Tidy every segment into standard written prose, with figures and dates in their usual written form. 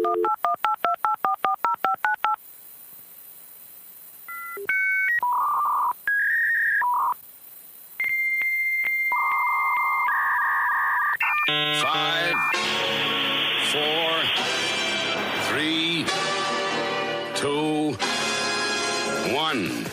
Five, four, three, two, one.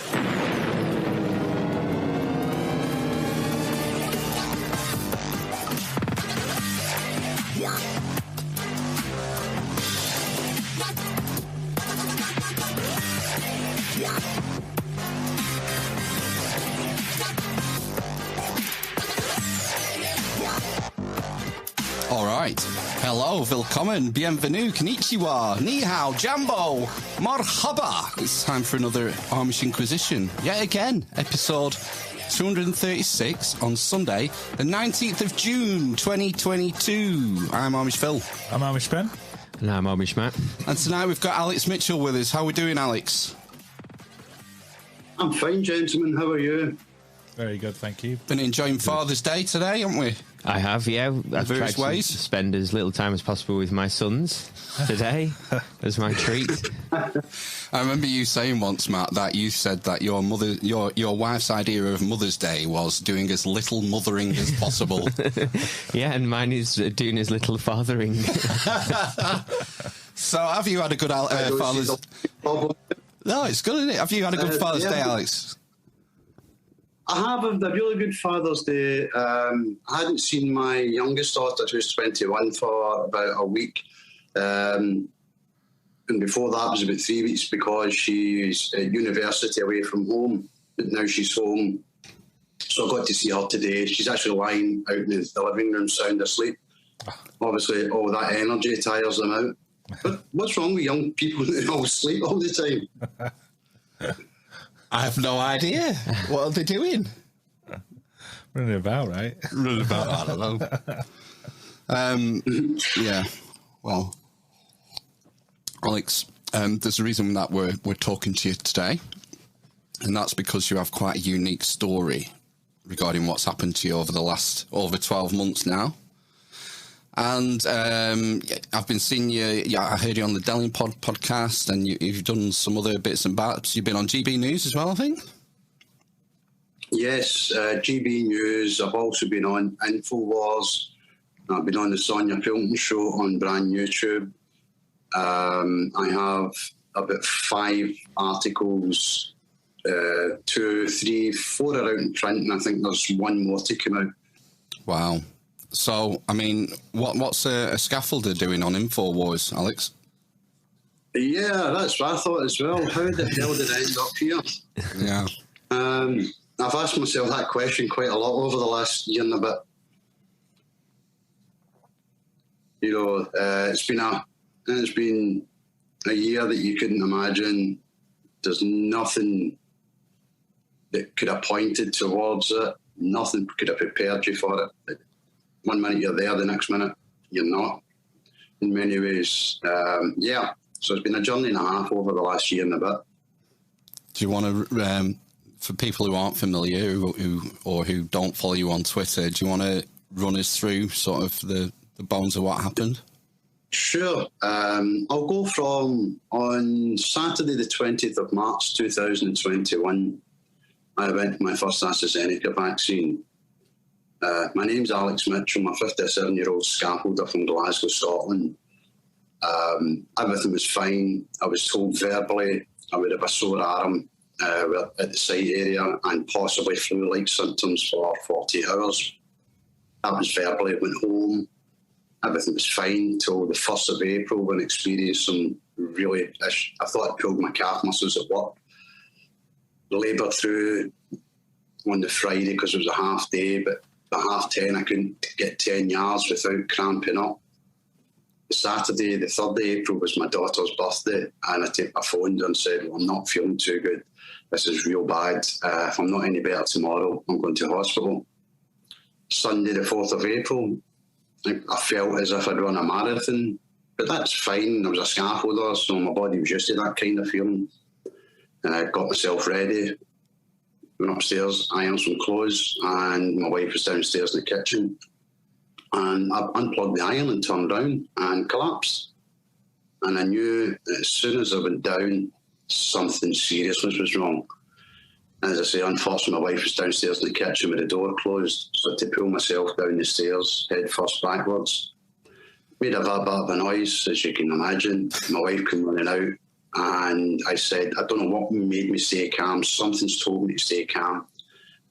All right. Hello, willkommen, bienvenue, konnichiwa, ni hao, jambo, marhaba. It's time for another Amish Inquisition. Yet again, episode 236 on Sunday, the 19th of June, 2022. I'm Amish Phil. I'm Amish Ben. And I'm Amish Matt. And tonight we've got Alex Mitchell with us. How are we doing, Alex? I'm fine, gentlemen. How are you? Very good, thank you. Been enjoying Father's Day today, haven't we? I have, yeah. I've tried to spend as little time as possible with my sons today as my treat. I remember you saying once, Matt, that you said that your wife's idea of Mother's Day was doing as little mothering as possible. Yeah, and mine is doing as little fathering. So, have you had a good Father's Day? No, it's good, isn't it? Have you had a good Father's Day, Alex? I have had a really good Father's Day. I hadn't seen my youngest daughter, who's 21, for about a week. And before that was about 3 weeks because she's at university away from home. But now she's home. So I got to see her today. She's actually lying out in the living room sound asleep. Obviously, all that energy tires them out. But what's wrong with young people that all sleep all the time? I have no idea. What are they doing? Running about, right? Running about, I don't know. Yeah, well, Alex, there's a reason that we're talking to you today, and that's because you have quite a unique story regarding what's happened to you over the last over 12 months now. And I've been seeing you. Yeah, I heard you on the Delling podcast, and you've done some other bits and bats. You've been on GB News as well, I think. Yes, GB News. I've also been on InfoWars. I've been on the Sonia Pilton show on Brand YouTube. I have about 5 articles, 2, 3, 4 are out in print, and I think there's 1 more to come out. Wow. So, I mean, what's a scaffolder doing on InfoWars, Alex? Yeah, that's what I thought as well. How the hell did I end up here? Yeah. I've asked myself that question quite a lot over the last year and a bit. You know, it's been a year that you couldn't imagine. There's nothing that could have pointed towards it. Nothing could have prepared you for it. 1 minute you're there, the next minute you're not, in many ways. Yeah, so it's been a journey and a half over the last year and a bit. Do you want to, for people who aren't familiar who don't follow you on Twitter, do you want to run us through sort of the bones of what happened? Sure. I'll go from on Saturday the 20th of March 2021, I went to my first AstraZeneca vaccine. My name's Alex Mitchell. I'm a 57-year-old scaffolder from Glasgow, Scotland. Everything was fine. I was told verbally I would have a sore arm at the site area and possibly flu-like symptoms for 40 hours. That was verbally. I went home. Everything was fine till the 1st of April when I experienced some really... I thought I pulled my calf muscles at work. Laboured through on the Friday because it was a half day, but by 10:30 I couldn't get 10 yards without cramping up. The Saturday, the 3rd of April, was my daughter's birthday, and I took my phone and said, well, I'm not feeling too good. This is real bad. If I'm not any better tomorrow, I'm going to hospital. Sunday, the 4th of April, I felt as if I'd run a marathon, but that's fine. I was a scaffolder, so my body was used to that kind of feeling. And I got myself ready, went upstairs, ironed some clothes, and my wife was downstairs in the kitchen. And I unplugged the iron and turned around and collapsed. And I knew that as soon as I went down, something serious was wrong. And as I say, unfortunately, my wife was downstairs in the kitchen with the door closed, so I had to pull myself down the stairs, head first backwards. Made a bit of a noise, as you can imagine. My wife came running out, and I said, I don't know what made me stay calm. Something's told me to stay calm.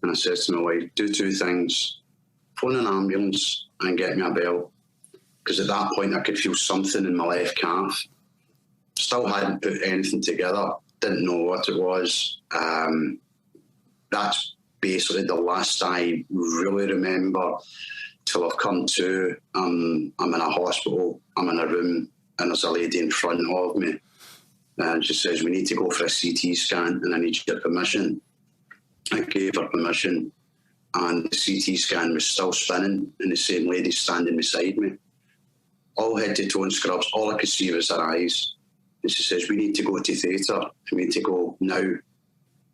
And I said to my wife, do two things. Phone an ambulance and get me a belt. Because at that point, I could feel something in my left calf. Still hadn't put anything together. Didn't know what it was. That's basically the last I really remember till I've come to. I'm in a hospital. I'm in a room, and there's a lady in front of me. And she says, we need to go for a CT scan, and I need your permission. I gave her permission, and the CT scan was still spinning, and the same lady standing beside me. All head to toe and scrubs. All I could see was her eyes. And she says, we need to go to theatre. We need to go now.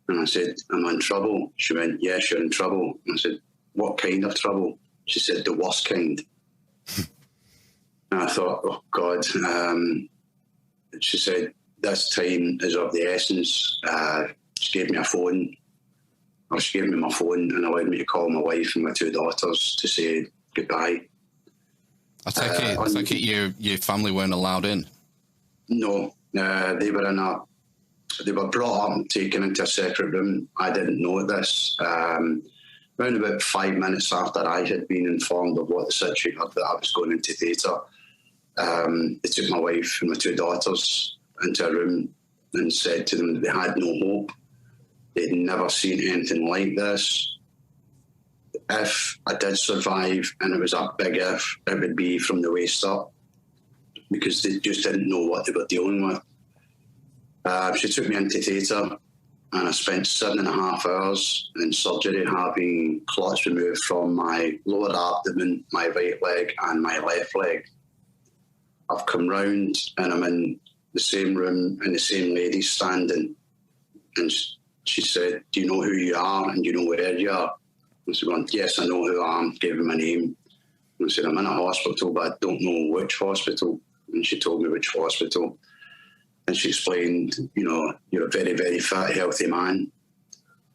And I said, am I in trouble? She went, yes, you're in trouble. And I said, what kind of trouble? She said, the worst kind. And I thought, oh, God. She said, this time is of the essence. She gave me a phone. Or she gave me my phone and allowed me to call my wife and my two daughters to say goodbye. I take it your family weren't allowed in? No. They were brought up and taken into a separate room. I didn't know this. Around about 5 minutes after I had been informed of what the situation was, that I was going into theatre, they took my wife and my two daughters into a room and said to them that they had no hope. They'd never seen anything like this. If I did survive, and it was a big if, it would be from the waist up, because they just didn't know what they were dealing with. She took me into theatre, and I spent 7.5 hours in surgery having clots removed from my lower abdomen, my right leg, and my left leg. I've come round, and I'm in the same room, and the same lady standing, and she said, do you know who you are, and do you know where you are? I said, well, yes, I know who I am. Gave her my name. And I said, I'm in a hospital, but I don't know which hospital. And she told me which hospital. And she explained, you know, you're a very, very fit, healthy man.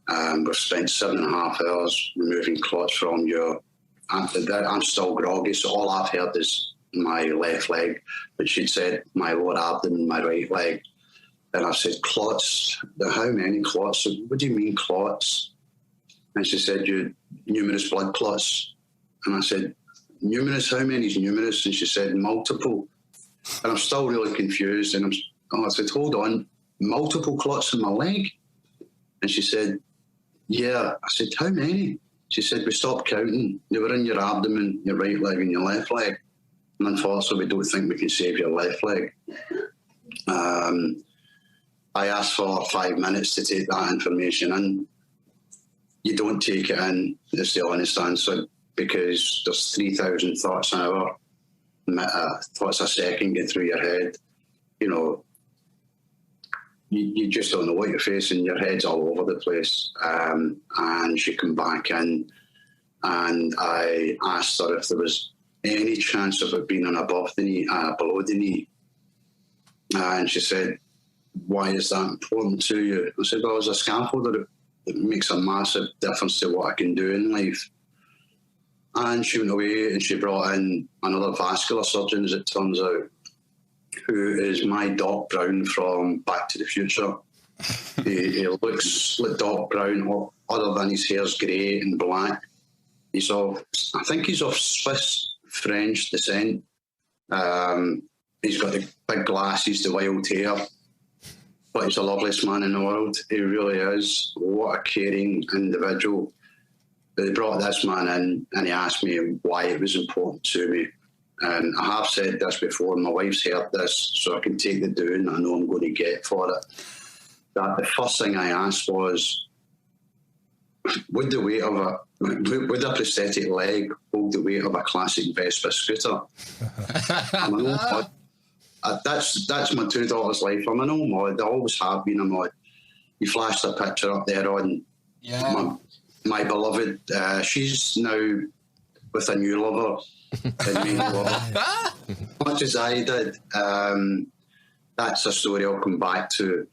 We've spent 7.5 hours removing clots from you. I'm still groggy, so all I've heard is my left leg. But she'd said my lower abdomen, my right leg. And I said, clots? How many clots? What do you mean clots? And she said, you numerous blood clots. And I said, numerous? How many is numerous? And she said, multiple. And I'm still really confused. And I said, hold on, multiple clots in my leg? And she said, yeah. I said, how many? She said, we stopped counting. They were in your abdomen, your right leg and your left leg. And unfortunately, we don't think we can save your left leg. I asked for 5 minutes to take that information in. You don't take it in, is the honest answer, because there's 3,000 thoughts an hour, thoughts a second get through your head. You know, you just don't know what you're facing. Your head's all over the place. And she come back in, and I asked her if there was any chance of it being on above the knee, below the knee. And she said, why is that important to you? I said, well, as a scaffolder, it makes a massive difference to what I can do in life. And she went away and she brought in another vascular surgeon, as it turns out, who is my Doc Brown from Back to the Future. He looks like Doc Brown, other than his hair's grey and black. I think he's of Swiss-French descent. He's got the big glasses, the wild hair. But he's the loveliest man in the world. He really is. What a caring individual. They brought this man in, and he asked me why it was important to me. And I have said this before, my wife's heard this, so I can take the doing I know I'm going to get for it. That the first thing I asked was, would a prosthetic leg hold the weight of a classic Vespa scooter? That's my two daughters' life. I'm an old mod. I always have been a mod. You flashed a picture up there on my beloved. She's now with a new lover. Much as I did. that's a story I'll come back to.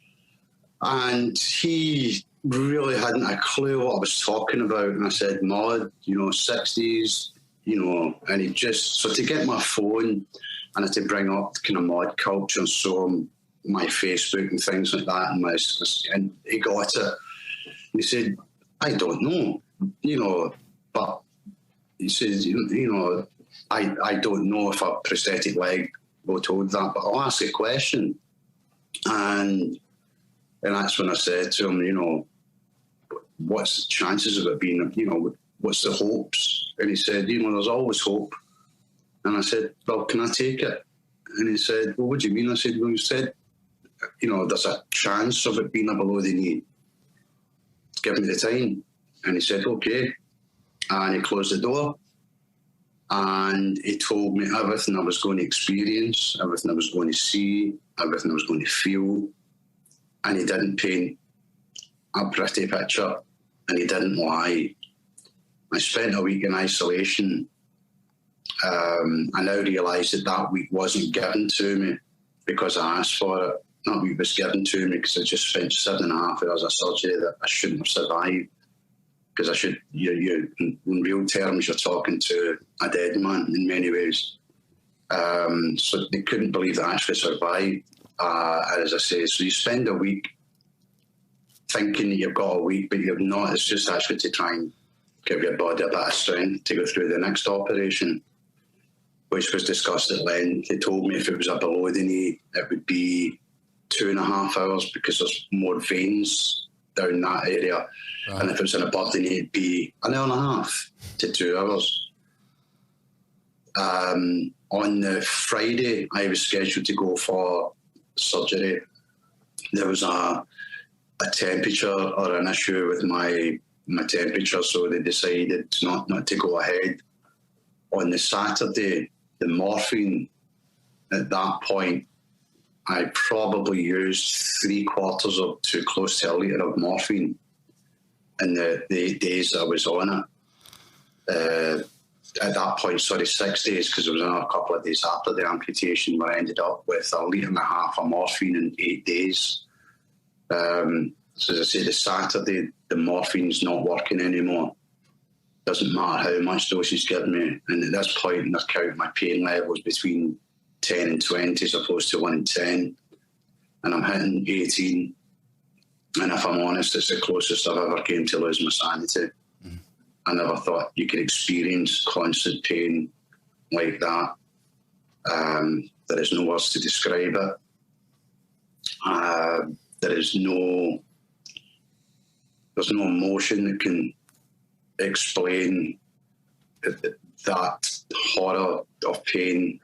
And he really hadn't a clue what I was talking about. And I said, mod, 60s, and he just, so to get my phone and to bring up kind of mod culture and show him my Facebook and things like that, and he got it. And he said, I don't know, but he says, I don't know if a prosthetic leg will hold that, but I'll ask a question. And that's when I said to him, what's the chances of it being, what's the hopes? And he said, there's always hope. And I said, well, can I take it? And he said, well, what do you mean? I said, well, you said, there's a chance of it being a below the knee. Give me the time. And he said, okay. And he closed the door. And he told me everything I was going to experience, everything I was going to see, everything I was going to feel. And he didn't paint a pretty picture, and he didn't lie. I spent a week in isolation. I now realise that week wasn't given to me because I asked for it. That week was given to me because I just spent 7.5 hours of surgery that I shouldn't have survived. Because in real terms, you're talking to a dead man in many ways. So they couldn't believe that I actually survived. As I say, so you spend a week thinking that you've got a week, but you've not. It's just actually to try and give your body a bit of strength to go through the next operation, which was discussed at length. They told me if it was a below the knee, it would be 2.5 hours because there's more veins down that area. Right. And if it was an above the knee, it'd be 1.5 to 2 hours. On the Friday, I was scheduled to go for surgery. There was a temperature or an issue with my temperature, so they decided not to go ahead. On the Saturday, the morphine, at that point, I probably used 3/4 up to close to a litre of morphine in the days I was on it. At that point, 6 days, because it was another couple of days after the amputation where I ended up with 1.5 litres of morphine in 8 days. So as I say, the Saturday, the morphine's not working anymore. Doesn't matter how much dose he's given me. And at this point, they're counting my pain levels between 10 and 20 as opposed to 1 and 10. And I'm hitting 18. And if I'm honest, it's the closest I've ever came to losing my sanity. I never thought you could experience constant pain like that. There is no words to describe it. There's no emotion that can explain that horror of pain.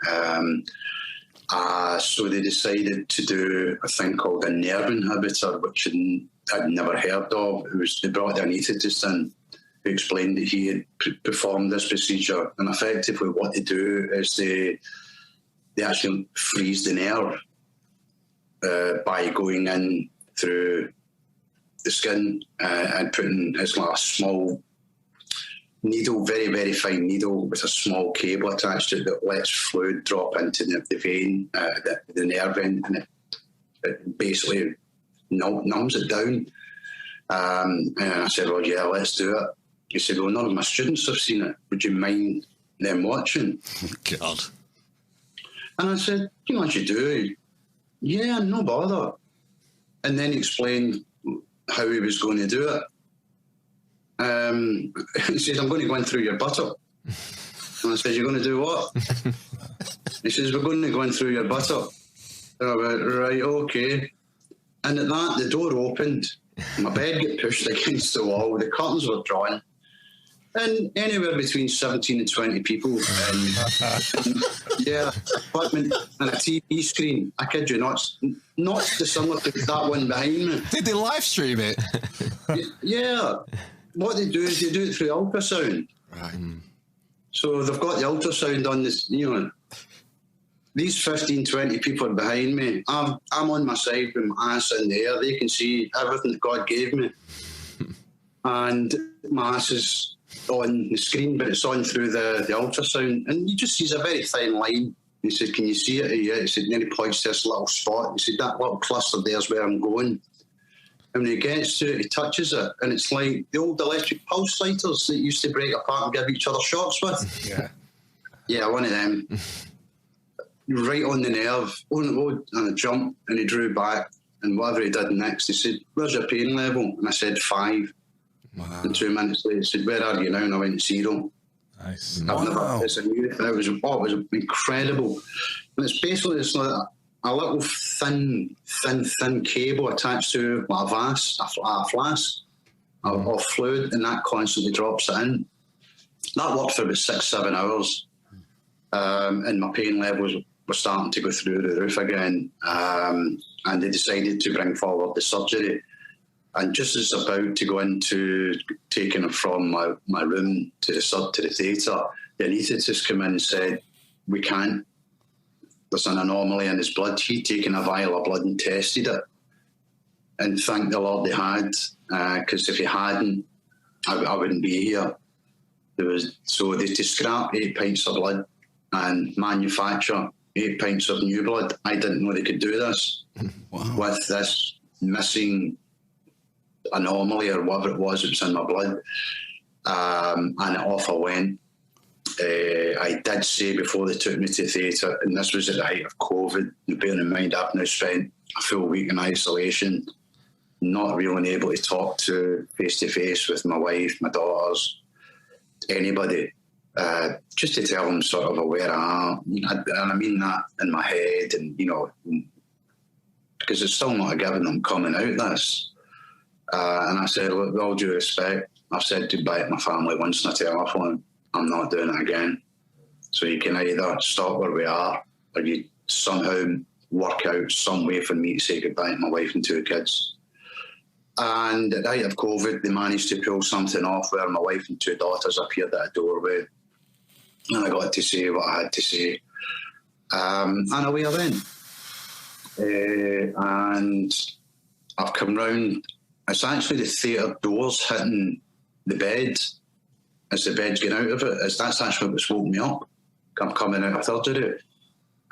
So they decided to do a thing called a nerve inhibitor, which I'd never heard of. They brought the anaesthetist in, who explained that he had performed this procedure. And effectively what they do is they actually freeze the nerve by going in through the skin and putting, it's like a small needle, very, very fine needle with a small cable attached to it that lets fluid drop into the vein, the nerve end, and it basically numbs it down. And I said, well, yeah, let's do it. He said, well, none of my students have seen it. Would you mind them watching? God. And I said, what you do? Yeah, no bother. And then he explained how he was going to do it. He said, I'm going to go in through your buttock. And I said, you're going to do what? He says, we're going to go in through your buttock. And I went, right, okay. And at that, the door opened. My bed got pushed against the wall. The curtains were drawn. And anywhere between 17 and 20 people. And yeah, apartment and a TV screen. I kid you not dissimilar to that one behind me. Did they live stream it? Yeah. What they do is they do it through ultrasound. Right. So they've got the ultrasound on this, these 15, 20 people are behind me. I'm on my side with my ass in the air. They can see everything that God gave me. And my ass is on the screen, but it's on through the ultrasound. And you just see a very fine line He said, can you see it? Yeah. He said, and then he points to this little spot. He said, that little cluster there's where I'm going. And when he gets to it, he touches it, and it's like the old electric pulse fighters that used to break apart and give each other shots with. Yeah. Yeah, one of them. Right on the nerve, and a jump, and he drew back. And whatever he did next, he said, where's your pain level? And I said, 5. Wow. And 2 minutes later, he said, where are you now? And I went, 0. Nice. I've never, it's a new, and it was incredible. And it's basically, it's like a little thin cable attached to a vase, a flask of fluid, and that constantly drops it in. That worked for about 6-7 hours. And my pain levels were starting to go through the roof again. And they decided to bring forward the surgery. And just as about to go into taking him from my room to the theatre, the anaesthetist came in and said, we can't. There's an anomaly in his blood. He'd taken a vial of blood and tested it. And thank the Lord they had, because if he hadn't, I wouldn't be here. So they to scrap 8 pints of blood and manufacture 8 pints of new blood. I didn't know they could do this. Wow. With this missing anomaly or whatever it was in my blood. And off I went. I did say before they took me to theatre, and this was at the height of COVID, bearing in mind I've now spent a full week in isolation, not really able to talk to face-to-face with my wife, my daughters, anybody, just to tell them sort of where I am. And I mean that in my head, and, because it's still not a given I'm coming out this. And I said, look, with all due respect, I've said goodbye to my family once on the telephone. I'm not doing it again. So you can either stop where we are, or you somehow work out some way for me to say goodbye to my wife and 2 kids. And at the height of COVID, they managed to pull something off where my wife and 2 daughters appeared at a doorway. And I got to say what I had to say. And away I went. And I've come round. It's actually the theatre doors hitting the bed as the bed's getting out of it. That's actually what's woken me up. I'm coming out of surgery.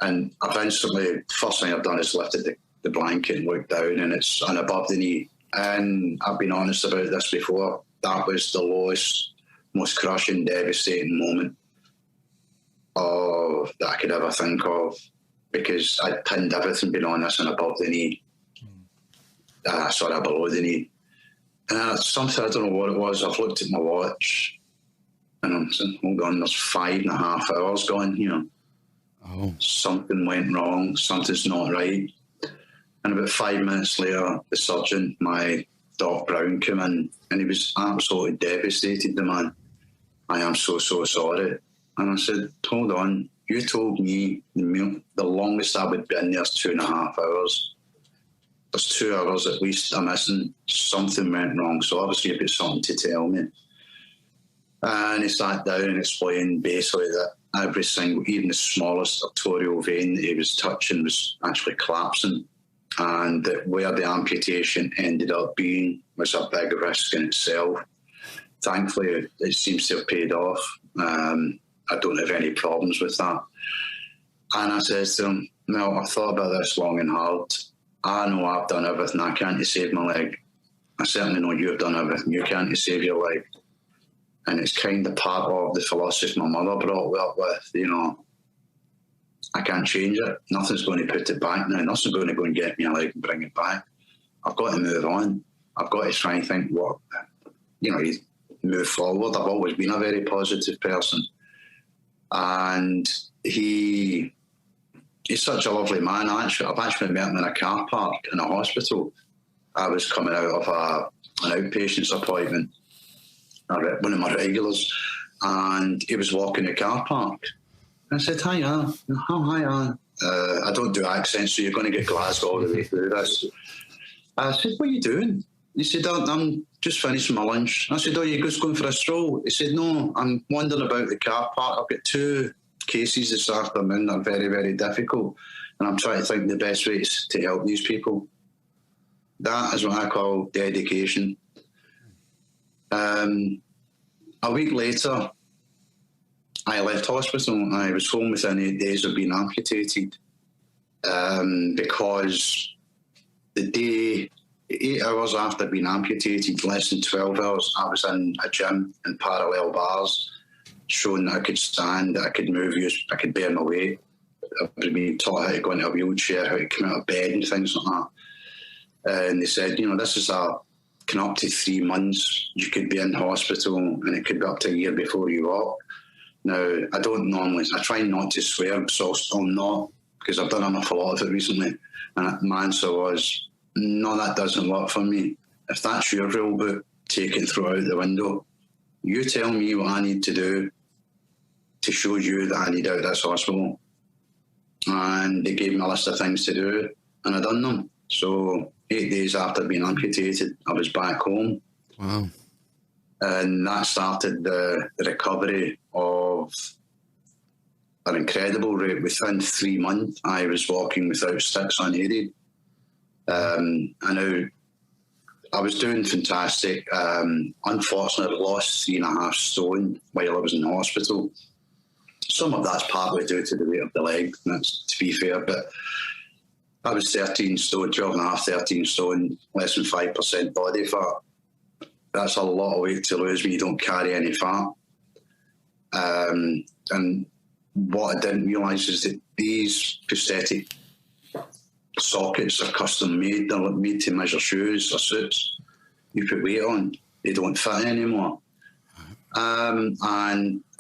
And I've instantly, first thing I've done is lifted the blanket and looked down, and it's on above the knee. And I've been honest about this before. That was the lowest, most crushing, devastating moment that I could ever think of, because I'd pinned everything being this and above the knee. Below the knee. Something, I don't know what it was. I've looked at my watch and I'm saying, hold on, there's 5.5 hours gone here. Oh. Something went wrong. Something's not right. And about 5 minutes later, the surgeon, my Doc Brown, came in, and he was absolutely devastated, the man. I am so sorry. And I said, hold on, you told me the longest I would be in there is 2.5 hours. There's 2 hours at least I'm missing. Something went wrong, so obviously you've got something to tell me. And he sat down and explained basically that every single, even the smallest arterial vein that he was touching was actually collapsing, and that where the amputation ended up being was a big risk in itself. Thankfully, it seems to have paid off. I don't have any problems with that. And I said to him, no, I've thought about this long and hard. I know I've done everything I can to save my leg. I certainly know you've done everything you can to save your leg. And it's kind of part of the philosophy my mother brought me up with, I can't change it. Nothing's going to put it back now. Nothing's going to go and get me a leg and bring it back. I've got to move on. I've got to try and think move forward. I've always been a very positive person. And he's such a lovely man. I've actually met him in a car park in a hospital. I was coming out of an outpatient's appointment, one of my regulars, and he was walking the car park. I said, hiya. I don't do accents, so you're going to get Glasgow all the way through this. I said, what are you doing? He said, I'm just finishing my lunch. I said, oh, you're just going for a stroll? He said, no, I'm wandering about the car park. I've got 2 cases this afternoon that are very, very difficult, and I'm trying to think the best ways to help these people. That is what I call dedication. A week later, I left hospital. I was home within 8 days of being amputated, because the day, 8 hours after being amputated, less than 12 hours, I was in a gym in parallel bars, showing that I could stand, that I could move, I could bear my weight. I was being taught how to go into a wheelchair, how to come out of bed and things like that. And they said, this is can up to 3 months, you could be in hospital, and it could be up to a year before you walk. Now, I try not to swear, so I'm not, because I've done an awful lot of it recently. And my answer was, no, that doesn't work for me. If that's your rule book, take it, throw it out the window. You tell me what I need to do to show you that I need out of this hospital. And they gave me a list of things to do, and I done them. So 8 days after being amputated, I was back home. Wow. And that started the recovery of an incredible rate. Within 3 months, I was walking without sticks unaided. I know I was doing fantastic. Unfortunately, I lost 3.5 stone while I was in the hospital. Some of that's partly due to the weight of the leg, that's to be fair, but I was 13 stone, 12.5, 13 stone, less than 5% body fat. That's a lot of weight to lose when you don't carry any fat. And what I didn't realise is that these prosthetic sockets are custom made. They're made to measure shoes or suits. You put weight on, they don't fit anymore. And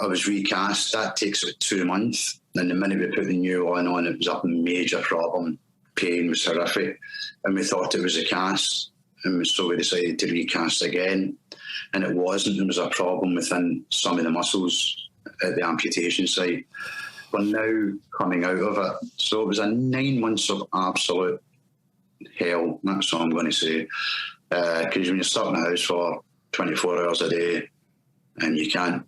I was recast. That takes about 2 months. And the minute we put the new one on, it was a major problem. Pain was horrific. And we thought it was a cast. And so we decided to recast again. And it wasn't. There was a problem within some of the muscles at the amputation site. We're now coming out of it. So it was a 9 months of absolute hell. That's all I'm going to say. Because when you're stuck in the house for 24 hours a day, and you can't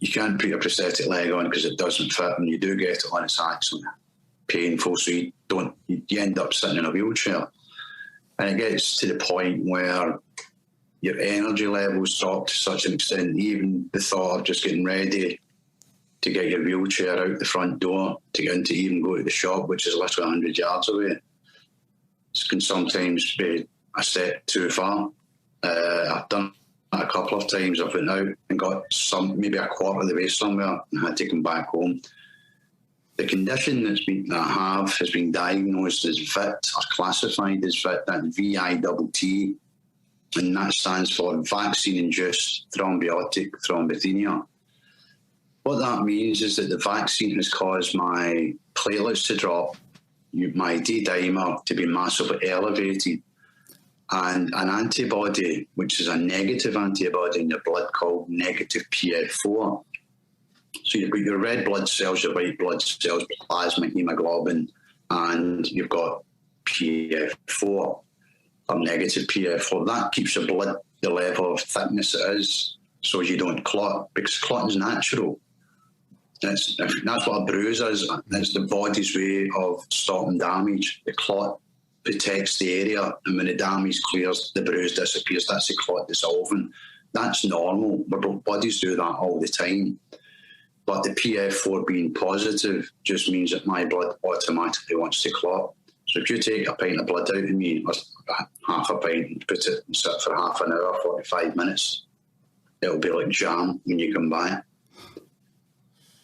put your prosthetic leg on because it doesn't fit. When you do get it on, it's actually painful. So you end up sitting in a wheelchair, and it gets to the point where your energy levels drop to such an extent, even the thought of just getting ready to get your wheelchair out the front door to get into, even go to the shop, which is literally 100 yards away, it can sometimes be a step too far. I've done a couple of times. I've went out and got maybe a quarter of the way somewhere and had to come back home. The condition that I have has been diagnosed as VIT, or classified as VIT, that's VITT, and that stands for vaccine-induced thrombotic thrombocythemia. What that means is that the vaccine has caused my platelets to drop, my D-dimer to be massively elevated, and an antibody, which is a negative antibody in your blood called negative PF4. So you've got your red blood cells, your white blood cells, plasma, hemoglobin, and you've got PF4, or negative PF4. That keeps your blood the level of thickness it is, so you don't clot, because clotting is natural. That's what a bruise is. It's the body's way of stopping damage. The clot protects the area, and when the damage clears, the bruise disappears. That's the clot dissolving. That's normal. Our bodies do that all the time. But the PF4 being positive just means that my blood automatically wants to clot. So if you take a pint of blood out of me, or half a pint, and put it and sit for half an hour, 45 minutes, it'll be like jam when you come back.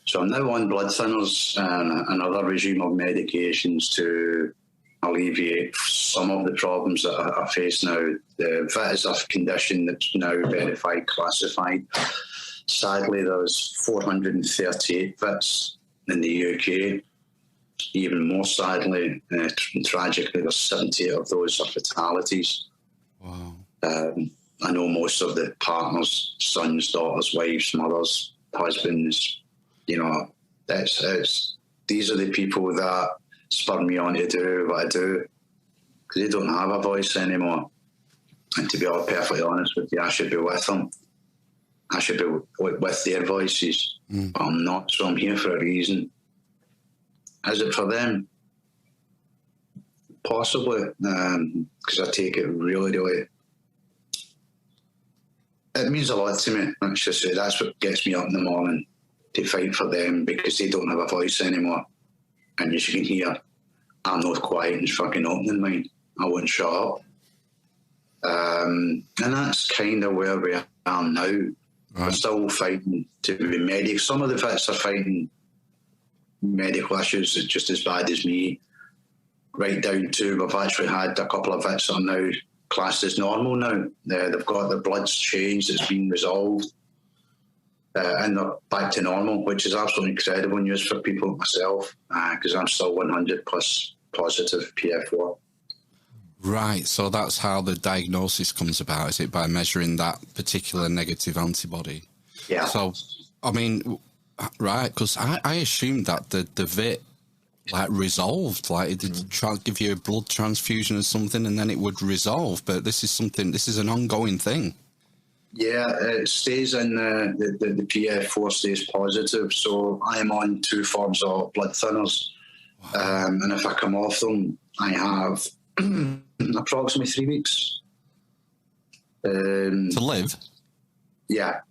So I'm now on blood thinners and another regime of medications to alleviate some of the problems that I face now. The VIT is a condition that's now verified, classified. Sadly, there's 438 VITs in the UK. Even more sadly, tragically, there's 78 of those are fatalities. Wow. I know most of the partners, sons, daughters, wives, mothers, husbands, these are the people that spur me on to do what I do, because they don't have a voice anymore. And to be all perfectly honest with you, I should be with them. I should be with their voices, but I'm not, so I'm here for a reason. Is it for them? Possibly, because I take it really, really it means a lot to me. Let's just say that's what gets me up in the morning to fight for them, because they don't have a voice anymore. And as you can hear, I'm not quiet and fucking opening mine. I won't shut up. And that's kind of where we are now. Right. We're still fighting to be medic. Some of the vets are fighting medical issues just as bad as me, right down to we've actually had a couple of vets that are now classed as normal now. They've got their bloods changed, it's been resolved, and they're back to normal, which is absolutely incredible news for people like myself, because I'm still 100 plus positive PF4. Right, so that's how the diagnosis comes about, is it by measuring that particular negative antibody? Yeah. So, I mean, right, because I assumed that the VIT, like, resolved, like it did give you a blood transfusion or something and then it would resolve, but this is an ongoing thing. Yeah, it stays in the PF4 stays positive, so I am on 2 forms of blood thinners. Wow. And if I come off them, I have approximately 3 weeks. To live? Yeah.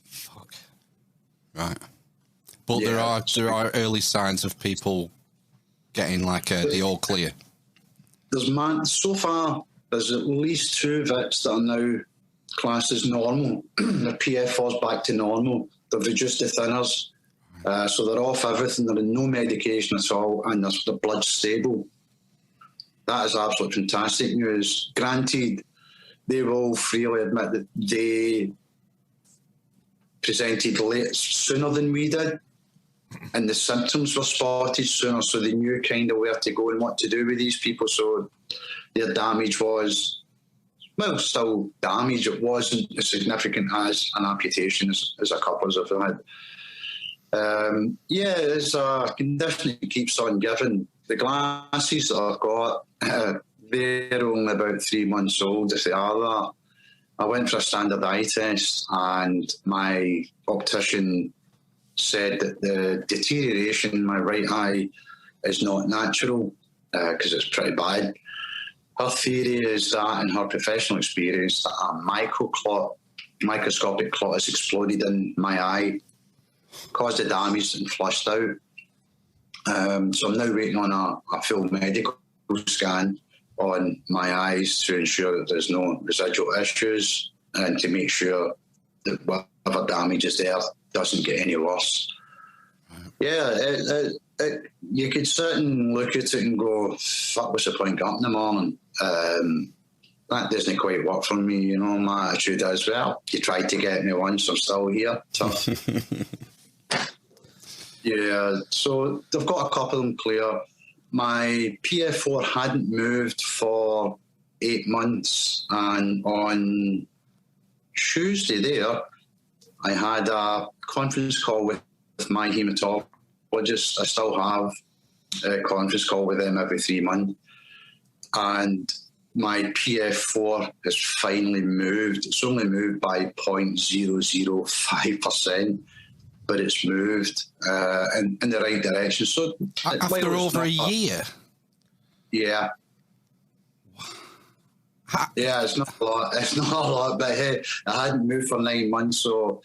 Fuck. Right. But yeah, there are early signs of people getting like the all clear. So far, there's at least 2 vets that are now classed as normal. Their PF4's back to normal. They've reduced the thinners. So they're off everything. They're in no medication at all, and the blood's stable. That is absolutely fantastic news. Granted, they will freely admit that they presented sooner than we did, and the symptoms were spotted sooner, so they knew kind of where to go and what to do with these people. So their damage was, well, still damage. It wasn't as significant as an amputation as a couple of them had. It's a condition that keeps on giving. The glasses that I've got, they're only about 3 months old, if they are that. I went for a standard eye test, and my optician said that the deterioration in my right eye is not natural, because it's pretty bad. Her theory is that, in her professional experience, that a microscopic clot has exploded in my eye, caused the damage and flushed out. So I'm now waiting on a full medical scan on my eyes to ensure that there's no residual issues and to make sure that whatever damage is there doesn't get any worse. Yeah, you could sit and look at it and go, fuck, what's the point getting up in the morning? That doesn't quite work for me, you know. My attitude is, well, you tried to get me once, I'm still here. So, yeah, so they've got a couple of them clear. My PF4 hadn't moved for 8 months, and on Tuesday there, I had a conference call with my haematologist. I still have a conference call with them every 3 months, and my PF4 has finally moved. It's only moved by 0.005%, but it's moved in the right direction. So after over a year? Yeah. Yeah, it's not a lot. It's not a lot, but hey, I hadn't moved for 9 months, so.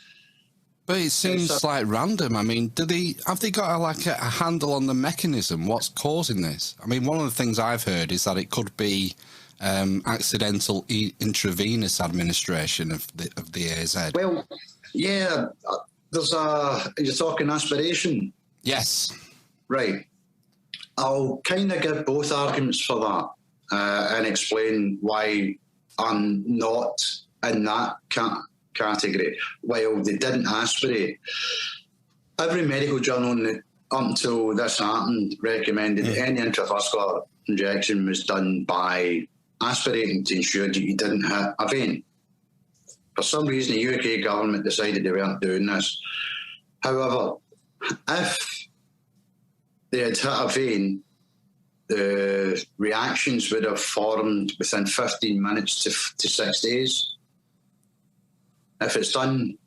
But it seems like random. I mean, have they got a handle on the mechanism? What's causing this? I mean, one of the things I've heard is that it could be accidental intravenous administration of the AZ. Well, yeah, you're talking aspiration? Yes. Right. I'll kind of give both arguments for that and explain why I'm not in that category. While they didn't aspirate, every medical journal up until this happened recommended any intravascular injection was done by aspirating to ensure that you didn't hit a vein. For some reason, the UK government decided they weren't doing this. However, if they had hit a vein, the reactions would have formed within 15 minutes to 6 days. If it's done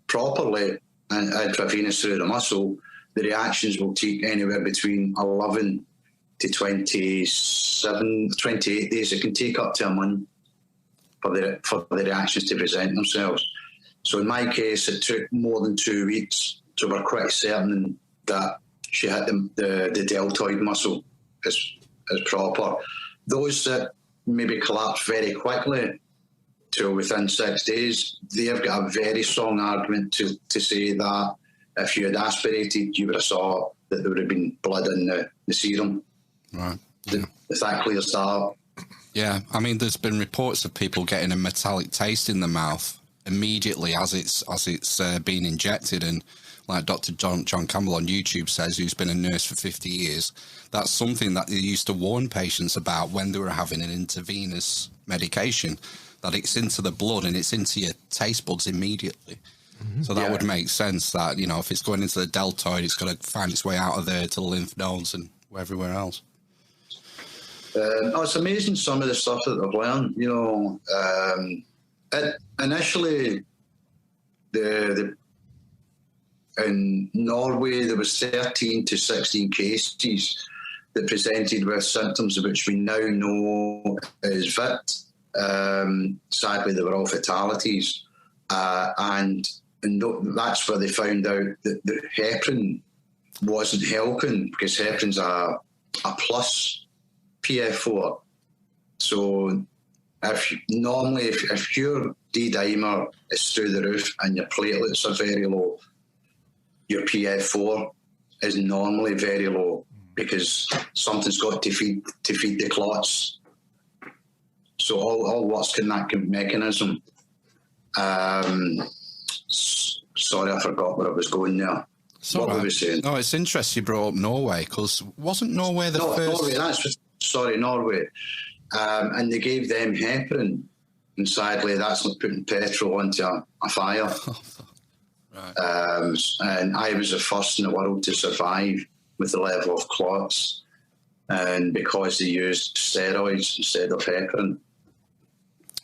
properly and intravenous through the muscle, the reactions will take anywhere between 11 to 28 days. It can take up to a month. for the reactions to present themselves. So in my case, it took more than 2 weeks, so we're quite certain that she hit the deltoid muscle as proper. Those that maybe collapse very quickly, to within 6 days, they've got a very strong argument to say that if you had aspirated, you would have saw that there would have been blood in the serum. Right. If that clears that up. Yeah, I mean, there's been reports of people getting a metallic taste in the mouth immediately as it's being injected, and like Dr. John Campbell on YouTube says, who's been a nurse for 50 years, that's something that they used to warn patients about when they were having an intravenous medication, that it's into the blood and it's into your taste buds immediately. Mm-hmm. So that would make sense that, if it's going into the deltoid, it's got to find its way out of there to the lymph nodes and everywhere else. It's amazing some of the stuff that I've learned. Initially, in Norway, there was 13 to 16 cases that presented with symptoms which we now know is VIT. Sadly, they were all fatalities. And that's where they found out that the heparin wasn't helping, because heparin's a plus PF4. So if your D-dimer is through the roof and your platelets are very low, your PF4 is normally very low, because something's got to feed the clots. So all works in that mechanism. Sorry, I forgot where I was going there. What were we saying? No, it's interesting you brought up Norway, because wasn't Norway the first? Norway. And they gave them heparin, and sadly, that's not putting petrol onto a fire. Right. And I was the first in the world to survive with the level of clots, and because they used steroids instead of heparin.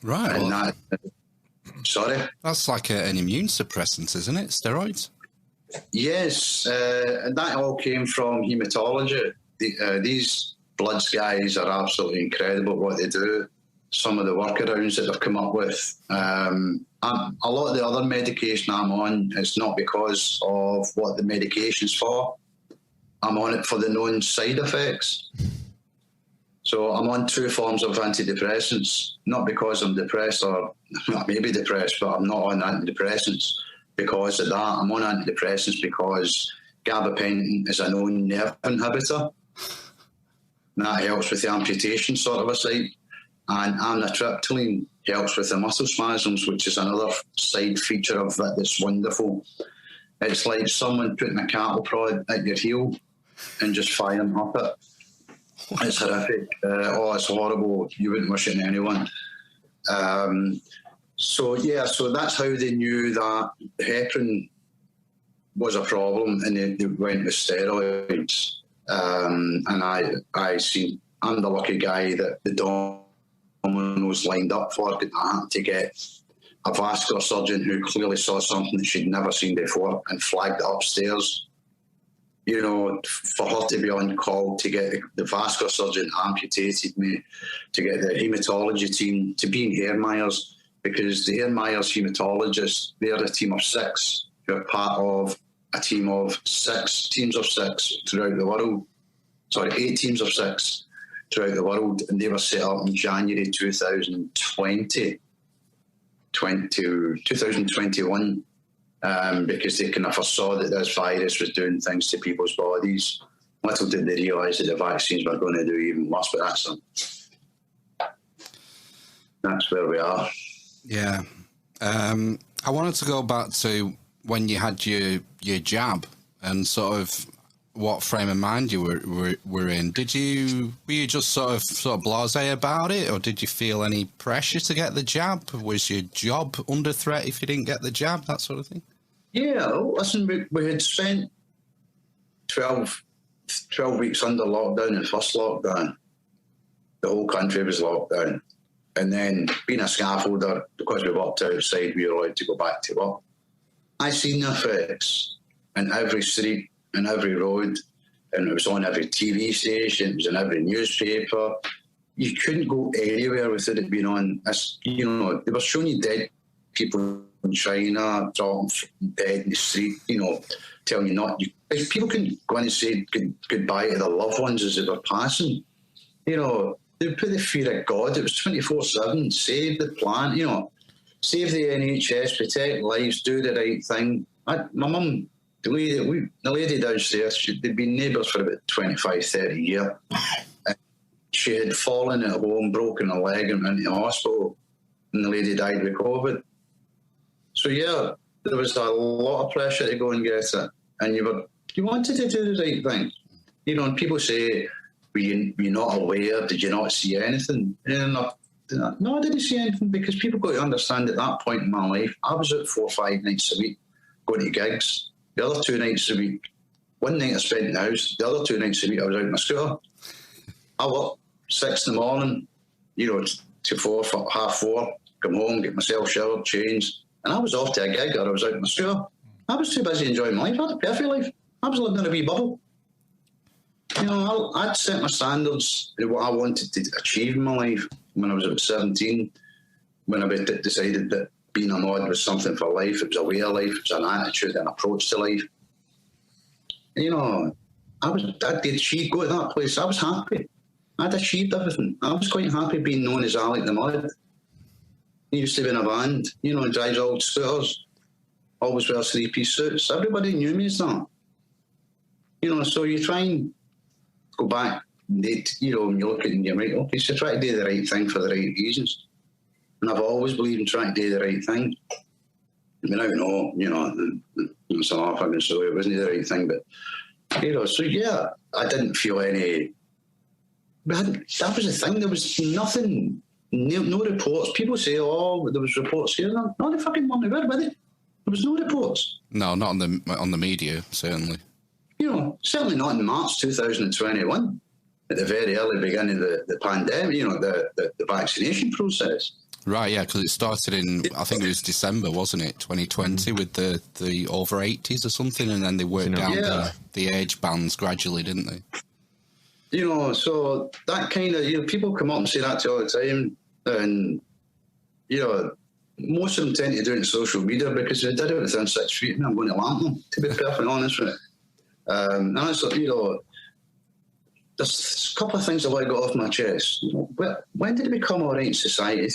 Right. And sorry? That's like an immune suppressant, isn't it? Steroids? Yes, and that all came from hematology. These bloods guys are absolutely incredible what they do. Some of the workarounds that they've come up with. A lot of the other medication I'm on, it's not because of what the medication's for. I'm on it for the known side effects. So I'm on 2 forms of antidepressants, not because I'm depressed, or I may be depressed, but I'm not on antidepressants because of that. I'm on antidepressants because gabapentin is a known nerve inhibitor. And that helps with the amputation sort of a side. And amitriptyline helps with the muscle spasms, which is another side feature of that that's wonderful. It's like someone putting a cattle prod at your heel and just firing up it. It's horrific. It's horrible. You wouldn't wish it on anyone. So that's how they knew that heparin was a problem, and they went with steroids. And I'm the lucky guy that the dominoes lined up for. I had to get a vascular surgeon who clearly saw something that she'd never seen before and flagged it upstairs. For her to be on call to get the vascular surgeon amputated me, to get the hematology team to be in Hermeyer's, because the Hermeyer's hematologists, they're a team of 6 who are part of a team of 6 teams of 6 throughout the world. 8 teams of 6 throughout the world, and they were set up in January 2021, because they kind of foresaw that this virus was doing things to people's bodies. Little did they realise that the vaccines were going to do even worse, but that's where we are. Yeah. I wanted to go back to when you had your jab and sort of what frame of mind you were in. Were you just sort of blasé about it, or did you feel any pressure to get the jab? Was your job under threat if you didn't get the jab, that sort of thing? Yeah, listen, we had spent 12 weeks under lockdown in first lockdown. The whole country was locked down. And then being a scaffolder, because we worked outside, we were allowed to go back to work. I seen the effects in every street, in every road, and it was on every TV station, it was in every newspaper. you couldn't go anywhere without it being on. You know, they were showing you dead people in China, dropped dead in the street, you know, telling you not. People couldn't go in and say goodbye to their loved ones as they were passing. You know, they put the fear of God. It was 24/7. Save the planet, you know, save the NHS, protect lives, do the right thing. My mum, the lady downstairs, they'd been neighbours for about 25, 30 years. She had fallen at home, broken her leg, and went into the hospital, and the lady died with COVID. So yeah, there was a lot of pressure to go and get it, and you wanted to do the right thing, you know. And people say, "Were you not aware? Did you not see anything?" No, I didn't see anything, because people got to understand at that point in my life, I was out 4 or 5 nights a week going to gigs. The other 2 nights a week, one night I spent in the house. The other 2 nights a week I was out in my scooter. I worked 6 in the morning, you know, to 4, 4:30, come home, get myself showered, changed, and I was off to a gig, or I was out in my scooter. I was too busy enjoying my life. I had a perfect life. I was living in a wee bubble. You know, I'd set my standards in what I wanted to achieve in my life when I was about 17, when I decided that being a mod was something for life. It was a way of life. It was an attitude, an approach to life. You know, I did achieve, go to that place. I was happy. I'd achieved everything. I was quite happy being known as Alec the Mud. He used to be in a band, you know, drives old scooters, always wears 3-piece suits. Everybody knew me as that. You know, so you try and go back, you know, and you look at it and you're right, okay, so try to do the right thing for the right reasons. And I've always believed in trying to do the right thing. I mean, I know, you know, some fucking story, it wasn't the right thing, but, you know, so yeah, I didn't feel any. But that was the thing. There was nothing, no reports. People say, "Oh, there was reports here." No, they fucking weren't there, were they? There was no reports. No, not on the media, certainly. You know, certainly not in March 2021, at the very early beginning of the pandemic. You know, the vaccination process. Right, yeah, because it started in, I think it was December, wasn't it, 2020, with the over 80s or something, and then they worked down the age bands gradually, didn't they? You know, so that kind of, you know, people come up and say that to you all the time, and, you know, most of them tend to do it on social media because if they did it within 6 feet, I'm going to lamp them, to be perfectly honest with you. And that's, you know, there's a couple of things I want to get off my chest. You know, when did it become all right in society?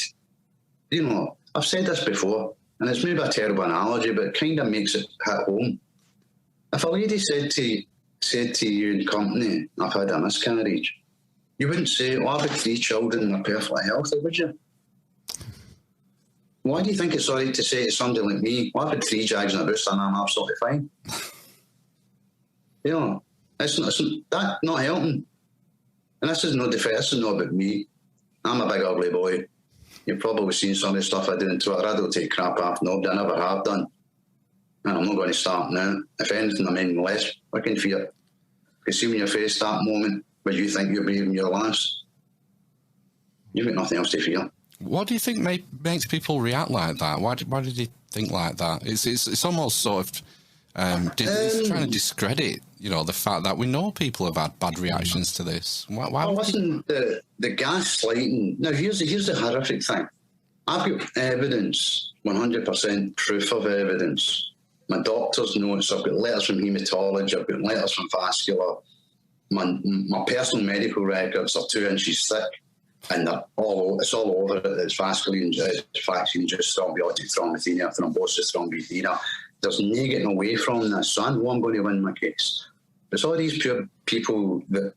You know, I've said this before, and it's maybe a terrible analogy, but it kind of makes it hit home. If a lady said to you in company, "I've had a miscarriage," you wouldn't say, "Oh, I've had 3 children and they're perfectly healthy," would you? Why do you think it's all right to say to somebody like me, "Well, I've had 3 jags in a booster and I'm absolutely fine"? You know, that's not helping. And this is no defence, this is not about me. I'm a big ugly boy. You've probably seen some of the stuff I do on Twitter. I don't take crap off nobody, I never have done. And I'm not going to start now. If anything, I'm in less fucking fear. You see when you face that moment where you think you're breathing your last, you've got nothing else to fear. What do you think makes people react like that? Why did they think like that? It's almost sort of it's trying to discredit, you know, the fact that we know people have had bad reactions to this. Why listen, the gaslighting. Now, here's the horrific thing. I've got evidence, 100% proof of evidence. My doctor's notes, I've got letters from haematology, I've got letters from vascular. My personal medical records are 2 inches thick, and it's all over it. It's vascular vaccine-induced thrombotic thrombopenia, thrombosis, thromboedema. There's no getting away from this, so I know I'm going to win my case. It's all these pure people that,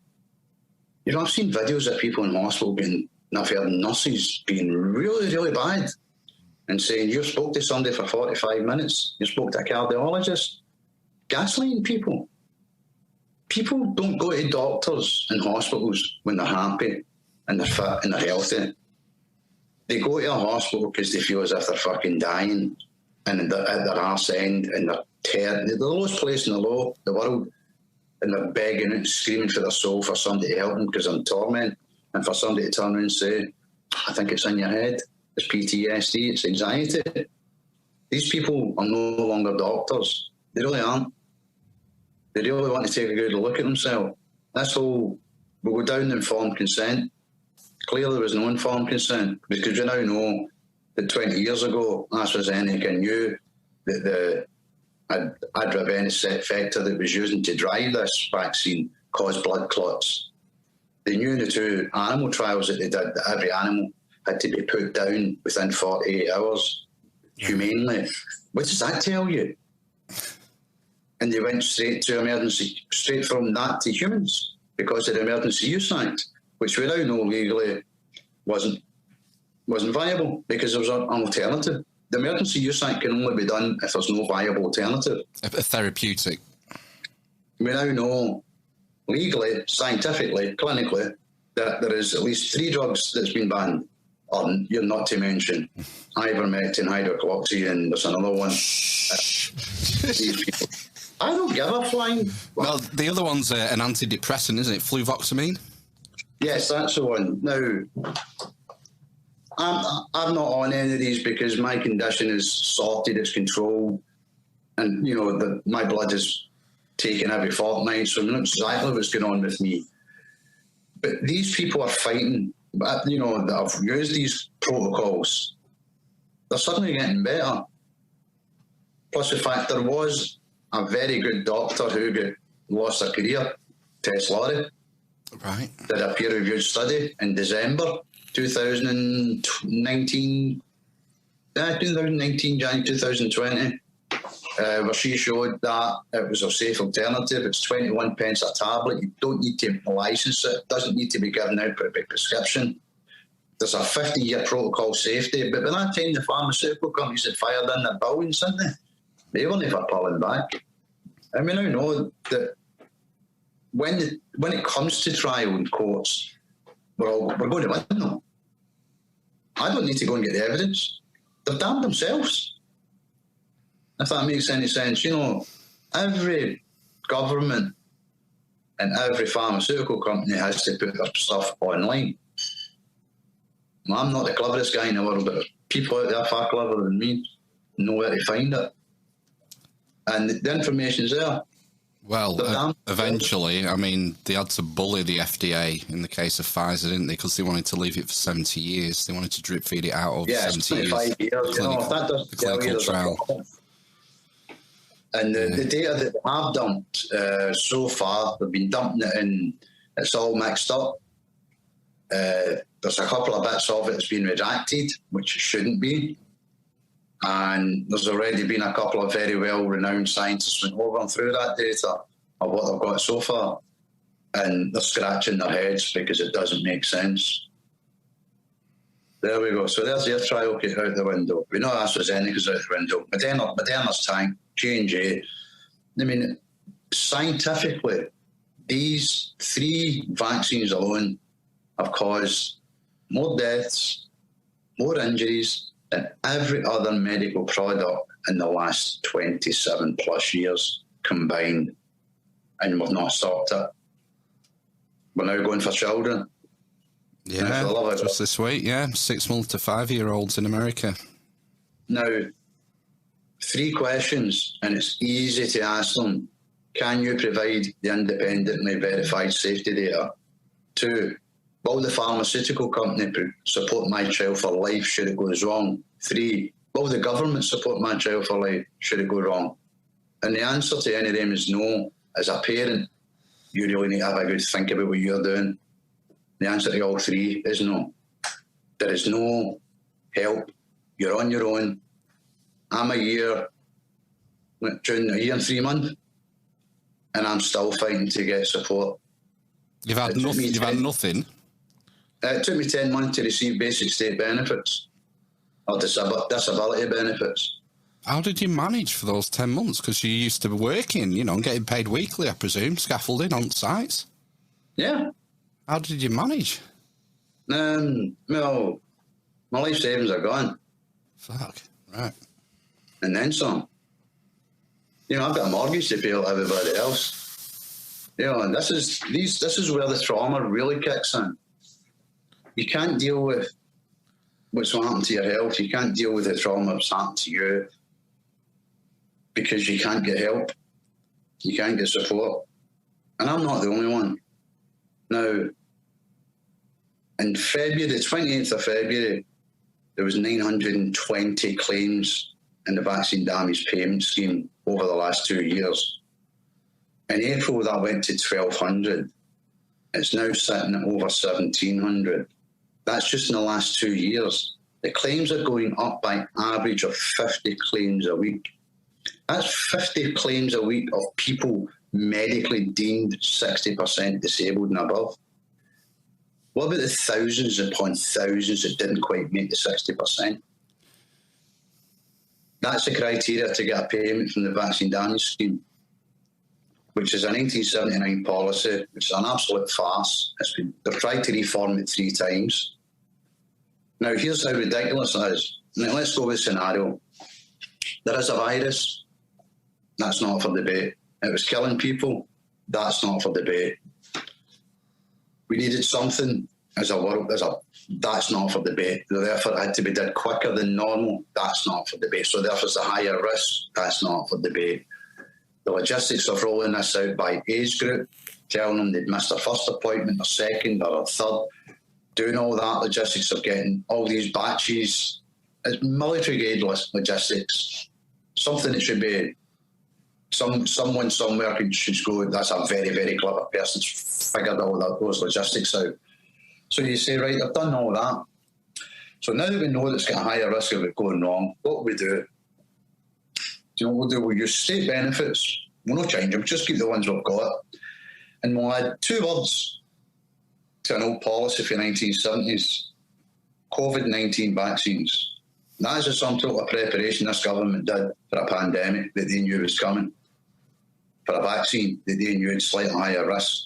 you know, I've seen videos of people in hospital and I've heard nurses being really, really bad and saying, "You spoke to somebody for 45 minutes, you spoke to a cardiologist." Gaslighting people. People don't go to doctors and hospitals when they're happy and they're fit and they're healthy. They go to a hospital because they feel as if they're fucking dying and they're at their arse end and they're the lowest place in the world, and they're begging and screaming for their soul for somebody to help them because they're in torment, and for somebody to turn around and say, "I think it's in your head. It's PTSD, it's anxiety." These people are no longer doctors. They really aren't. They really want to take a good look at themselves. That's all. We'll go down informed consent. Clearly there was no informed consent, because we now know that 20 years ago, AstraZeneca knew that the adrenaline factor that was using to drive this vaccine caused blood clots. They knew in the 2 animal trials that they did that every animal had to be put down within 48 hours, humanely. What does that tell you? And they went straight to emergency, straight from that to humans, because of the Emergency Use Act, which we now know legally wasn't viable, because there was an alternative. The Emergency Use Act can only be done if there's no viable alternative. A therapeutic. We now know legally, scientifically, clinically, that there is at least 3 drugs that's been banned. You're not to mention ivermectin, hydroxychloroquine, and there's another one. I don't give a flying. Well, the other one's an antidepressant, isn't it? Fluvoxamine? Yes, that's the one. Now, I'm not on any of these because my condition is sorted, it's controlled, and, you know, my blood is taken every fortnight, so I know exactly what's going on with me. But these people are fighting, you know, that have used these protocols. They're suddenly getting better. Plus the fact there was a very good doctor who lost her career, Tess Lawrie. Right. Did a peer-reviewed study in December 2019, January 2020, where she showed that it was a safe alternative. It's 21 pence a tablet. You don't need to license it. It doesn't need to be given out by a prescription. There's a 50-year protocol safety, but by that time the pharmaceutical companies had fired in their billions, didn't they? They were never pulling back. And we now know that when it comes to trial in courts, we're going to win them. I don't need to go and get the evidence. They've damned themselves. If that makes any sense. You know, every government and every pharmaceutical company has to put their stuff online. Well, I'm not the cleverest guy in the world, but there's people out there far cleverer than me know where to find it. And the information's there. Well, eventually, I mean, they had to bully the FDA in the case of Pfizer, didn't they? Because they wanted to leave it for 70 years. They wanted to drip feed it out over 70 years. 25 years. You know, if that doesn't tell you, there's a problem. And the data that they have dumped so far, they've been dumping it in, it's all mixed up. There's a couple of bits of it that's been redacted, which it shouldn't be. And there's already been a couple of very well-renowned scientists went over and through that data of what they've got so far. And they're scratching their heads because it doesn't make sense. There we go. So there's their trial kit out the window. We know AstraZeneca's out the window. Moderna's tank, J&J. I mean, scientifically, these 3 vaccines alone have caused more deaths, more injuries than every other medical product in the last 27 plus years combined. And we've not stopped it. We're now going for children. Yeah, just this week, 6 month to 5-year-olds in America. Now, 3 questions, and it's easy to ask them. Can you provide the independently verified safety data? 2, will the pharmaceutical company support my child for life should it goes wrong? 3, will the government support my child for life should it go wrong? And the answer to any of them is no. As a parent, you really need to have a good think about what you're doing. The answer to all 3 is no. There is no help. You're on your own. I'm a year and 3 months, and I'm still fighting to get support. You've had nothing? It took me 10 months to receive basic state benefits or disability benefits. How did you manage for those 10 months? Because you used to be working, you know, and getting paid weekly, I presume, scaffolding on sites. Yeah. How did you manage? Well, my life savings are gone. Fuck, right. And then some. You know, I've got a mortgage to pay like everybody else. You know, and this is where the trauma really kicks in. You can't deal with what's happened to your health. You can't deal with the trauma that's happened to you because you can't get help. You can't get support. And I'm not the only one. Now, in in February, the 28th of February, there was 920 claims in the vaccine damage payment scheme over the last 2 years. In April, that went to 1,200. It's now sitting at over 1,700. That's just in the last 2 years. The claims are going up by average of 50 claims a week. That's 50 claims a week of people medically deemed 60% disabled and above. What about the thousands upon thousands that didn't quite make the 60%? That's the criteria to get a payment from the vaccine damage scheme, which is a 1979 policy, which is an absolute farce. They've tried to reform it 3 times. Now, here's how ridiculous it is. Now, let's go with a scenario. There is a virus. That's not for debate. It was killing people. That's not for debate. We needed something as a world. That's not for debate. Therefore, it had to be done quicker than normal. That's not for debate. So therefore, it's a higher risk. That's not for debate. The logistics of rolling this out by age group, telling them they'd missed their first appointment, or second, or third, doing all that logistics of getting all these batches. It's military-grade logistics. Something that should be, someone somewhere should go, that's a very, very clever person who's figured all those logistics out. So you say, right, I've done all that. So now that we know that it's got a higher risk of it going wrong, what will we do? You know, we'll use state benefits. We'll not change them, just keep the ones we've got. And we'll add 2 words to an old policy for the 1970s, COVID-19 vaccines. That is a sum total of preparation this government did for a pandemic that they knew was coming, for a vaccine that they knew had slightly higher risk.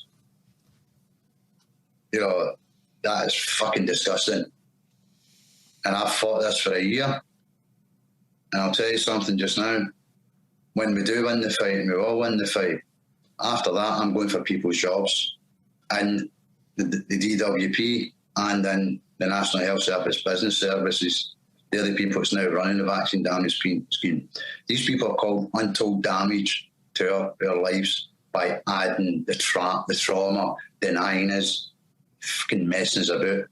You know, that is fucking disgusting. And I've fought this for a year. And I'll tell you something just now. When we do win the fight, and we will win the fight, after that, I'm going for people's jobs in the DWP and in the National Health Service Business Services. They're the people that's now running the vaccine damage scheme. These people have caused untold damage to our lives by adding the trauma, denying us, fucking messing us about.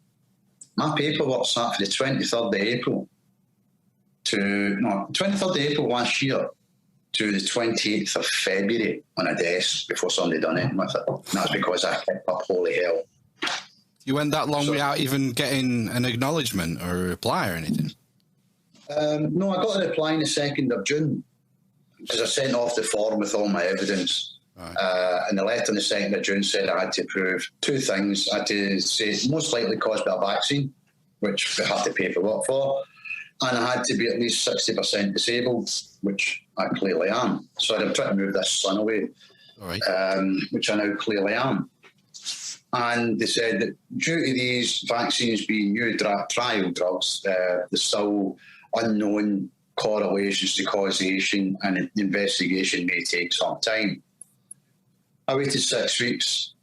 My paperwork sat for the 23rd of April 23rd of April last year to the 28th of February on a desk before somebody done anything with it. And that's because I kept up holy hell. You went that long without even getting an acknowledgement or a reply or anything? No, I got a reply on the 2nd of June because I sent off the form with all my evidence. Right. And the letter on the 2nd of June said I had to prove 2 things. I had to say it's most likely caused by a vaccine, which we have to pay paperwork for, and I had to be at least 60% disabled, which I clearly am. So I'm trying to move this sun away, right. Which I now clearly am. And they said that due to these vaccines being new trial drugs, there's still unknown correlations to causation, and the investigation may take some time. I waited 6 weeks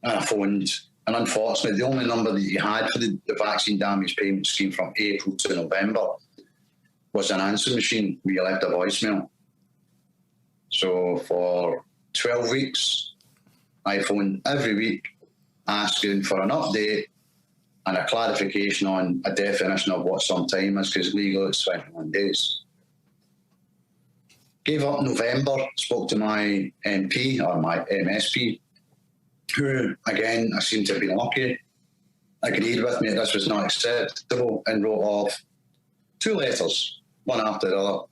and I phoned, and unfortunately the only number that you had for the vaccine damage payment scheme from April to November was an answer machine where you left a voicemail. So for 12 weeks I phoned every week asking for an update and a clarification on a definition of what some time is, because legally it's 21 days. Gave up in November, spoke to my MP or my MSP, who, again, I seem to have been lucky, agreed with me that this was not acceptable and wrote off 2 letters, one after the other,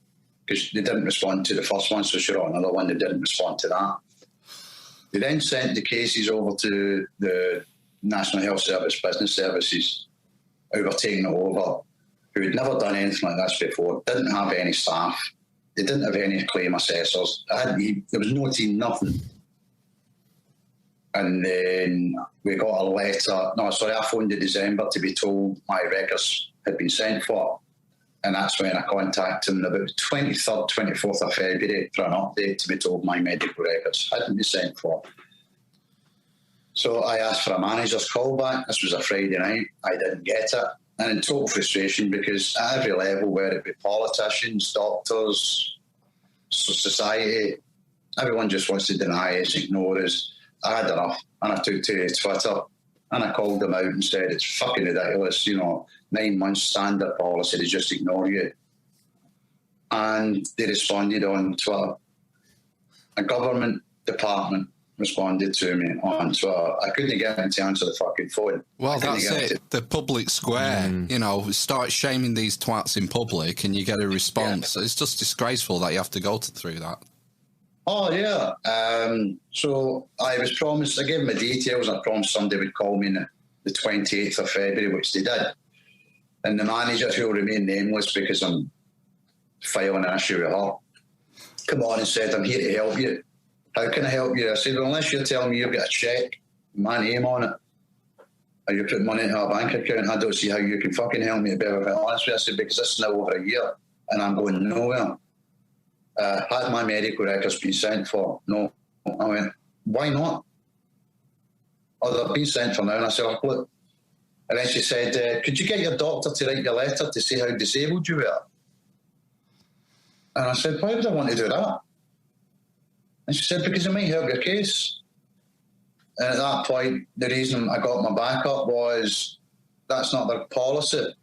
because they didn't respond to the first one, so she wrote another one that didn't respond to that. They then sent the cases over to the National Health Service Business Services, who were taking it over, who had never done anything like this before, didn't have any staff. They didn't have any claim assessors. There was no team, nothing. And then we got a letter. I phoned in December to be told my records had been sent for. And that's when I contacted them about the 23rd, 24th of February for an update to be told my medical records hadn't been sent for. So I asked for a manager's callback. This was a Friday night. I didn't get it. And in total frustration, because at every level, whether it be politicians, doctors, society, everyone just wants to deny us, ignore us. I had enough, and I took to Twitter, and And I called them out and said, it's fucking ridiculous, 9 months standard policy to just ignore you. And they responded on Twitter. A government department responded to me on Twitter. I couldn't get them to answer the fucking phone. Well, that's it. The public square, start shaming these twats in public and you get a response. Yeah. It's just disgraceful that you have to go through that. Oh, yeah. So I was promised, I gave them the details. I promised somebody would call me on the 28th of February, which they did. And the manager, who will remain nameless because I'm filing an issue with her, come on and said, I'm here to help you. How can I help you? I said, well, unless you're telling me you've got a cheque, my name on it, or you put money into a bank account, I don't see how you can fucking help me, to be honest with you. I said, because this is now over a year and I'm going nowhere. Had my medical records been sent for? No. I went, why not? Oh, they've been sent for now. And I said, look. And then she said, could you get your doctor to write you a letter to say how disabled you were? And I said, why would I want to do that? And she said, because it might help your case. And at that point, the reason I got my back up was, that's not their policy.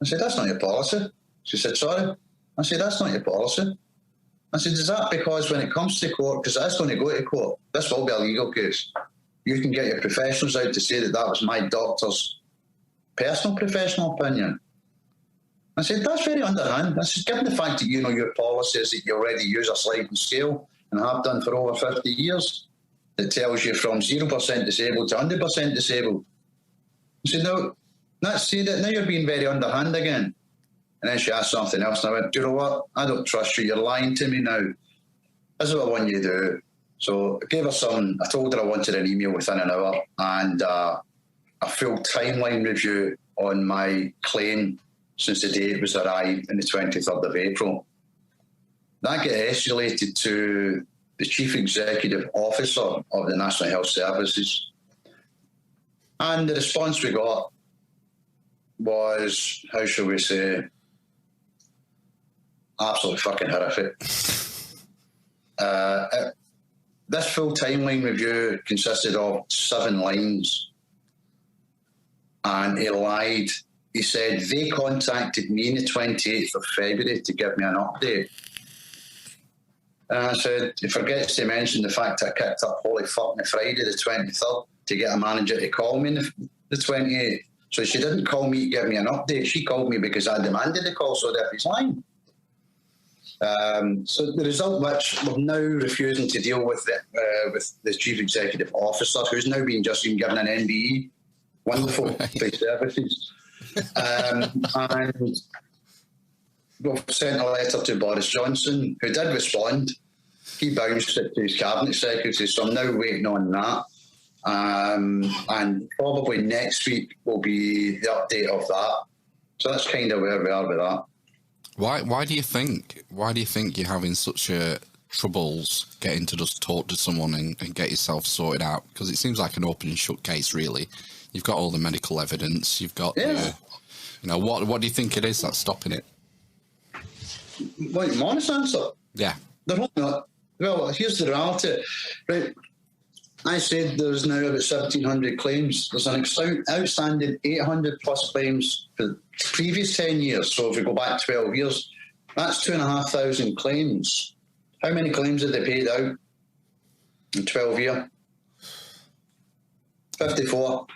I said, that's not your policy. She said, sorry. I said, that's not your policy. I said, is that because when it comes to court, because that's going to go to court, this will be a legal case. You can get your professionals out to say that that was my doctor's personal professional opinion. I said, that's very underhand. I said, given the fact that you know your policy is that you already use a sliding scale and have done for over 50 years, that tells you from 0% disabled to 100% disabled. I said, no, let's see that now you're being very underhand again. And then she asked something else, and I went, do you know what? I don't trust you. You're lying to me now. This is what I want you to do. So I gave her some, I told her I wanted an email within an hour and a full timeline review on my claim since the day it was arrived on the 23rd of April. That got escalated to the Chief Executive Officer of the National Health Services. And the response we got was, how shall we say, absolutely fucking horrific. This full timeline review consisted of 7 lines. And he lied. He said, they contacted me on the 28th of February to give me an update. And I said, he forgets to mention the fact I kicked up holy fucking Friday the 23rd to get a manager to call me the 28th. So she didn't call me to give me an update. She called me because I demanded the call, so that he's lying. So the result, which we're now refusing to deal with the Chief Executive Officer, who's now been given an NBE, wonderful for services. And we've sent a letter to Boris Johnson, who did respond. He bounced it to his cabinet secretary, so I'm now waiting on that. And probably next week will be the update of that. So that's kind of where we are with that. Why do you think you're having such troubles getting to just talk to someone and get yourself sorted out? Because it seems like an open and shut case, really. You've got all the medical evidence. You've got, what do you think it is that's stopping it? Wait, my honest answer? Yeah. They're not. Well, here's the reality. Right. I said there's now about 1,700 claims. There's an outstanding 800 plus claims for the previous 10 years. So if we go back 12 years, that's 2,500 claims. How many claims have they paid out in 12 years? 54.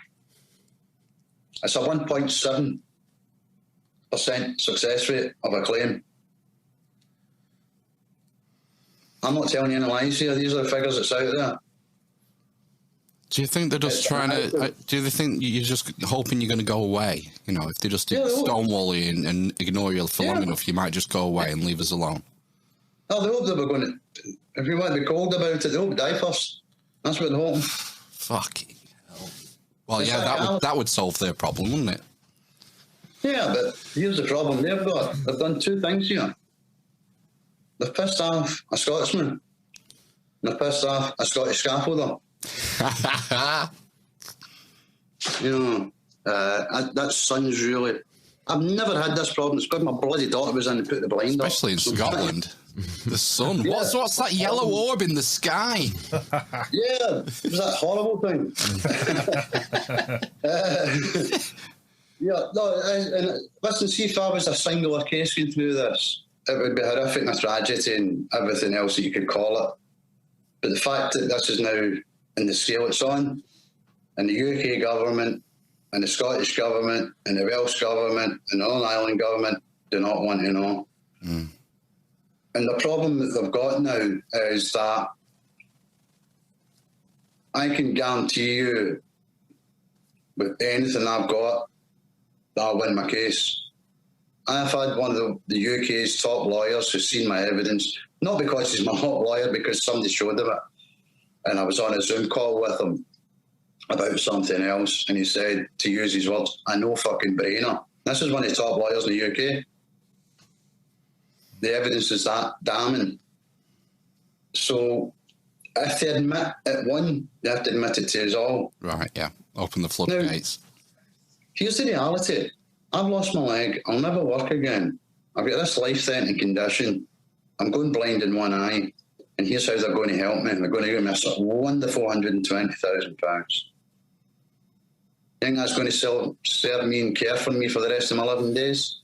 It's a 1.7% success rate of a claim. I'm not telling you any lies here. These are the figures that's out there. Do you think they're just trying to... do they think you're just hoping you're going to go away? You know, if they just stonewall you and ignore you for long enough, you might just go away and leave us alone. Oh, they hope they were going to... If you want to be cold about it, they hope to die first. That's what they're hoping. Fucking hell. Well, that would solve their problem, wouldn't it? Yeah, but here's the problem they've got. They've done 2 things here. They've pissed off a Scotsman. And they've pissed off a Scottish scaffolder. That son's really... I've never had this problem. It's because my bloody daughter was in and put the blind Especially up. in Scotland. The sun. Yeah. What's that yellow orb in the sky? Yeah, it was that horrible thing. And listen, see if I was a singular case going through this, it would be horrific and a tragedy and everything else that you could call it. But the fact that this is now in the scale it's on, and the UK government and the Scottish government and the Welsh government and the Northern Ireland government do not want to know. Mm. And the problem that they've got now is that I can guarantee you with anything I've got that I'll win my case. I've had one of the UK's top lawyers who's seen my evidence, not because he's my top lawyer, because somebody showed him it. And I was on a Zoom call with him about something else, and he said, to use his words, "I no fucking brainer." This is one of the top lawyers in the UK. The evidence is that damning. So if they admit it won, they have to admit it to us all. Right, yeah. Open the floodgates. Here's the reality. I've lost my leg. I'll never work again. I've got this life-threatening condition. I'm going blind in one eye. And here's how they're going to help me. They're going to give me a wonderful £120,000. You think that's going to serve me and care for me for the rest of my 11 days?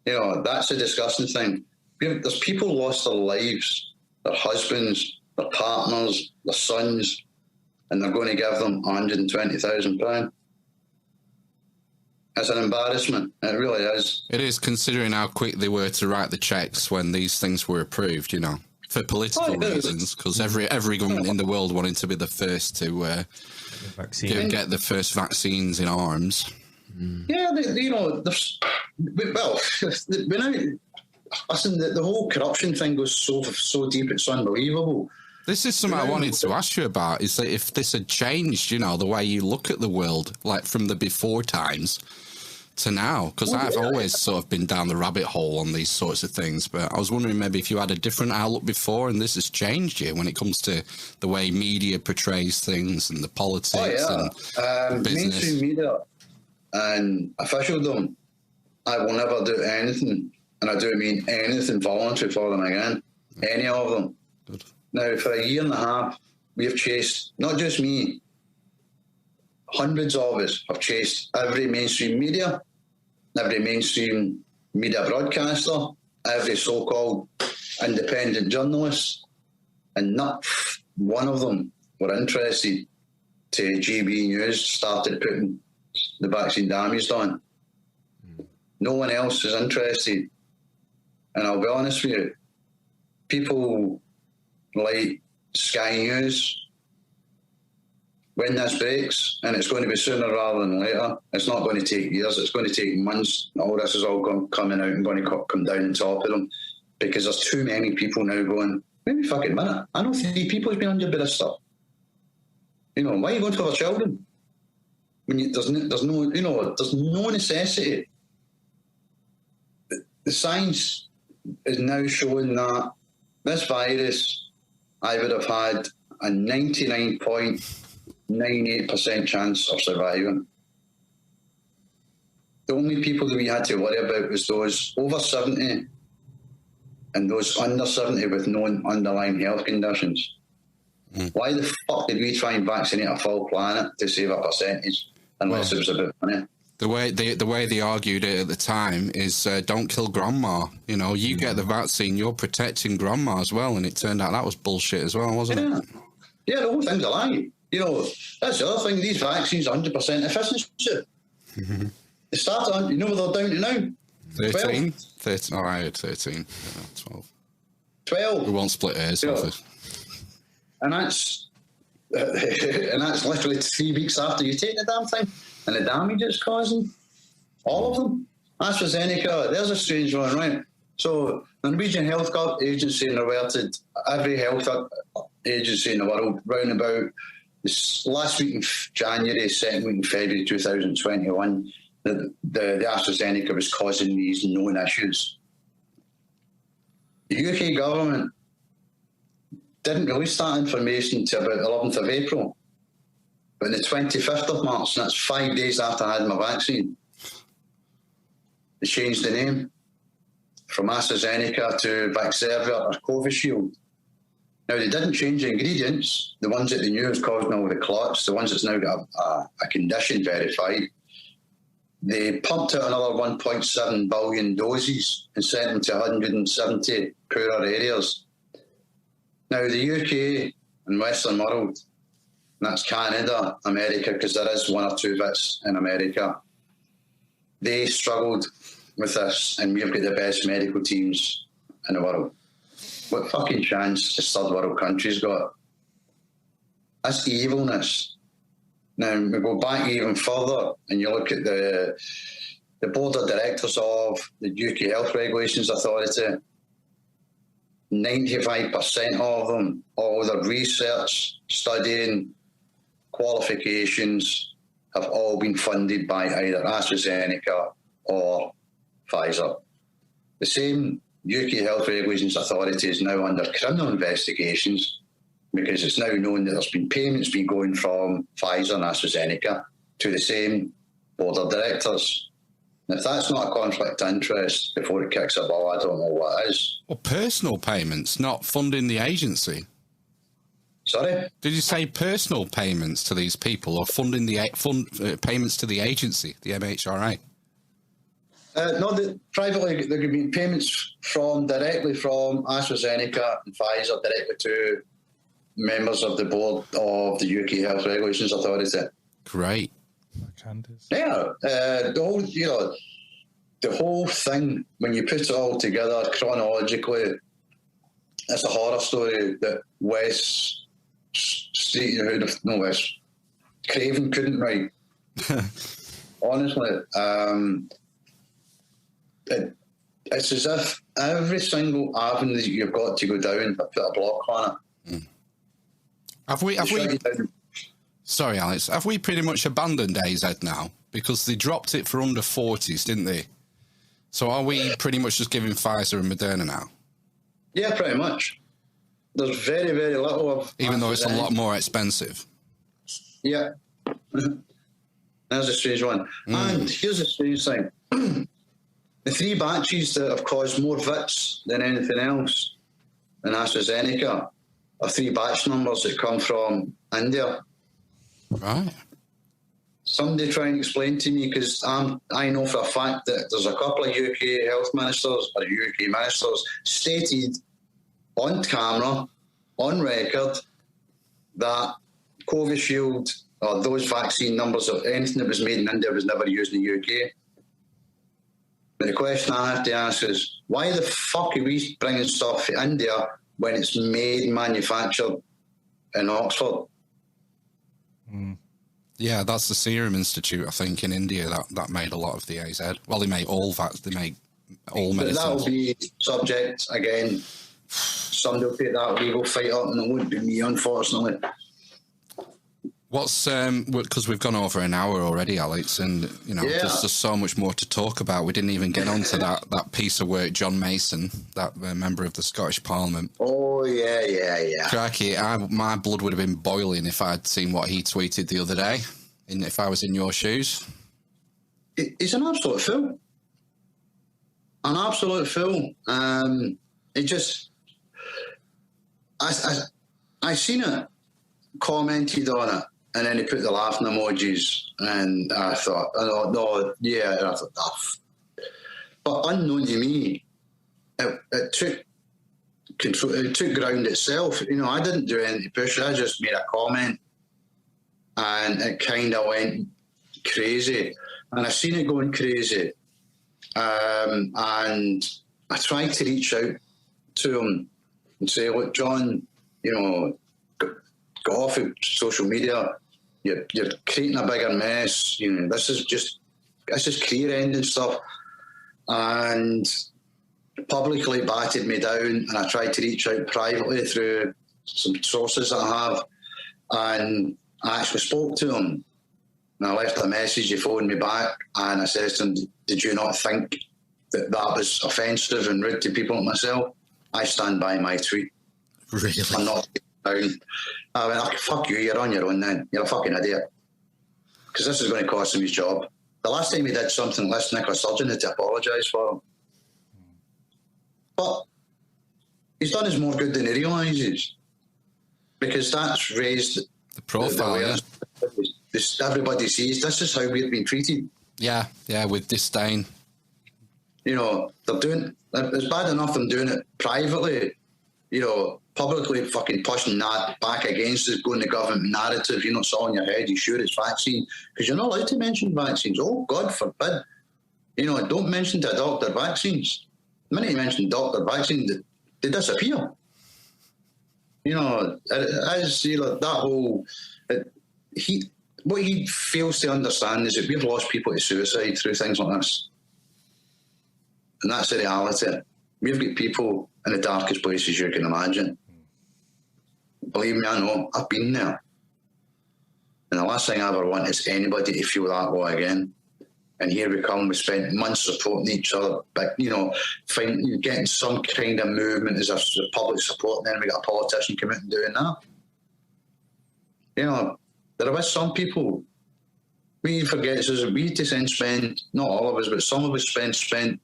You know, that's a disgusting thing. There's people lost their lives, their husbands, their partners, their sons, and they're going to give them £120,000. It's an embarrassment. It really is. It is, considering how quick they were to write the checks when these things were approved, you know, for political reasons, because every government in the world wanted to be the first to get the first vaccines in arms. Yeah, you know, well, listen, the whole corruption thing goes so deep, it's unbelievable. This is something I wanted to ask you about, is that if this had changed, you know, the way you look at the world, like from the before times to now, because I've always sort of been down the rabbit hole on these sorts of things, but I was wondering maybe if you had a different outlook before and this has changed you when it comes to the way media portrays things and the politics and business. Mainstream media and officialdom, I will never do anything, and I do mean anything voluntary for them again, any of them. Good. Now, for a year and a half, we have chased, not just me, hundreds of us have chased every mainstream media, every mainstream media broadcaster, every so-called independent journalist, and not one of them were interested till GB News started putting the vaccine damaged on. No one else is interested. And I'll be honest with you, people like Sky News, when this breaks, and it's going to be sooner rather than later, it's not going to take years, it's going to take months. All this is all coming out and going to come down on top of them, because there's too many people now going, wait a fucking minute, I know 3 people who's been injured by this stuff. You know, why are you going to have children? When there's no necessity. The science is now showing that this virus, I would have had a 99.98% chance of surviving. The only people that we had to worry about was those over 70 and those under 70 with known underlying health conditions. Why the fuck did we try and vaccinate a full planet to save a percentage, unless it was about money? The way they argued it at the time is don't kill grandma. You know, you get the vaccine, you're protecting grandma as well, and it turned out that was bullshit as well, wasn't it? Yeah, the whole thing's a lie. You know, that's the other thing. These vaccines are 100% efficiency. They start on, you know what they're down to now? 13? 13. All right, 13. 12. 12. We won't split hairs. And that's literally 3 weeks after you take the damn thing, and the damage it's causing, all of them. AstraZeneca, there's a strange one, right? So the Norwegian Health Agency alerted every health agency in the world round about this last week in January, second week in February 2021, that the AstraZeneca was causing these known issues. The UK government didn't release that information until about the 11th of April. But on the 25th of March, and that's 5 days after I had my vaccine, they changed the name from AstraZeneca to Vaxzevria or Covishield. Now, they didn't change the ingredients, the ones that they knew was causing all the clots, the ones that's now got a condition verified. They pumped out another 1.7 billion doses and sent them to 170 poorer areas. Now, the UK and Western world, and that's Canada, America, because there is one or two bits in America, they struggled with this, and we've got the best medical teams in the world. What fucking chance has third world countries got? That's evilness. Now, we go back even further, and you look at the board of directors of the UK Health Regulations Authority. 95% of them, all their research, studying, qualifications, have all been funded by either AstraZeneca or Pfizer. The same UK Health Regulations Authority is now under criminal investigations because it's now known that there's been payments been going from Pfizer and AstraZeneca to the same board of directors. And if that's not a conflict of interest before it kicks a ball, I don't know what is. Well, personal payments, not funding the agency. Sorry? Did you say personal payments to these people or funding the payments to the agency, the MHRA? No, privately there could be payments directly from AstraZeneca and Pfizer directly to members of the board of the UK Health Regulations Authority. Great. Yeah, the whole thing, when you put it all together chronologically, it's a horror story that Craven couldn't write. Honestly, it's as if every single avenue that you've got to go down, I put a block on it. Mm. Have we? Sorry, Alex. Have we pretty much abandoned AZ now? Because they dropped it for under 40s, didn't they? So are we pretty much just giving Pfizer and Moderna now? Yeah, pretty much. There's very, very little of... Even though it's a lot more expensive. Yeah. That's a strange one. And here's a strange thing. The 3 batches that have caused more VITs than anything else in AstraZeneca are 3 batch numbers that come from India. Right. Somebody try and explain to me, because I know for a fact that there's a couple of UK health ministers or UK ministers stated on camera, on record, that Covishield or those vaccine numbers of anything that was made in India was never used in the UK. But the question I have to ask is, why the fuck are we bringing stuff to India when it's made and manufactured in Oxford? Yeah, that's the Serum Institute, I think, in India that made a lot of the AZ. Well, they make all medicines. That'll be subject again. Somebody will take that legal fight up, and it won't be me, unfortunately. What's because we've gone over an hour already, Alex, and there's just so much more to talk about. We didn't even get onto that piece of work, John Mason, that member of the Scottish Parliament. Oh yeah. Crikey, my blood would have been boiling if I'd seen what he tweeted the other day. If I was in your shoes, he's an absolute fool. An absolute fool. It just, I seen it, commented on it. And then he put the laughing emojis, and I thought, no, yeah. And I thought, But unknown to me, it took control. It took ground itself. I didn't do anything to push it. I just made a comment, and it kind of went crazy. And I seen it going crazy, and I tried to reach out to him and say, look, John, go off of social media. You're creating a bigger mess. This is career-ending stuff. And publicly batted me down, and I tried to reach out privately through some sources that I have, and I actually spoke to him. And I left a message, he phoned me back, and I said to him, did you not think that was offensive and rude to people like myself? I stand by my tweet. Really? I'm not down. I went, fuck you, you're on your own then. You're a fucking idiot. Because this is going to cost him his job. The last time he did something, Nicola Sturgeon had to apologise for him. But he's done us more good than he realises, because that's raised the profile. Everybody sees this is how we've been treated. Yeah, with disdain. You know, they're doing. It's bad enough them doing it privately. You know, publicly fucking pushing that back against it, going the government narrative. You're not sawing your head. You sure it's vaccine? Because you're not allowed to mention vaccines. Oh, God forbid. You know, don't mention to a doctor vaccines. The minute you mention doctor vaccine, they disappear. You know, as you know, that whole what he fails to understand is that we've lost people to suicide through things like this, and that's the reality. We've got people in the darkest places you can imagine. Believe me, I know. I've been there, and the last thing I ever want is anybody to feel that way again. And here we come. We spent months supporting each other, but you know, getting some kind of movement as a public support. And then we got a politician come out and doing that. You know, there was some people. We forget is we to spend, not all of us, but some of us spent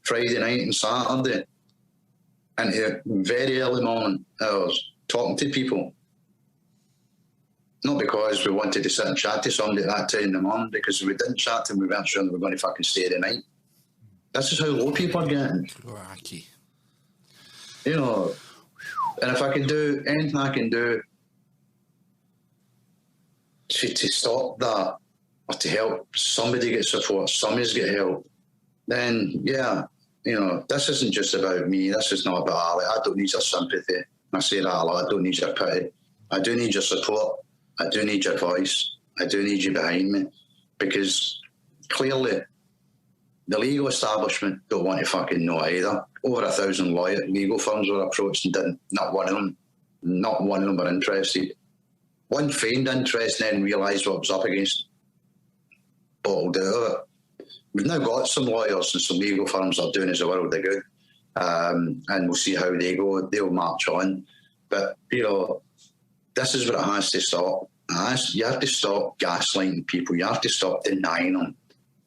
Friday night and Saturday, and a very early morning hours talking to people. Not because we wanted to sit and chat to somebody at that time in the morning, because if we didn't chat to them, we weren't sure they were going to fucking stay the night. This is how low people are getting. Wacky. You know, and if I can do anything I can do to stop that, or to help somebody get support, somebody's get help, then yeah, you know, this isn't just about me. This is not about Ali. I don't need your sympathy. I say that a lot. I don't need your pity. I do need your support. I do need your voice. I do need you behind me, because clearly the legal establishment don't want to fucking know either. Over 1,000 legal firms were approached and didn't. Not one of them were interested. One feigned interest and then realised what was up against. Bottled out of it. We've now got some lawyers and some legal firms that are doing us a world of good, and we'll see how they go. They'll march on, but you know, this is what it has to stop. You have to stop gaslighting people. You have to stop denying them,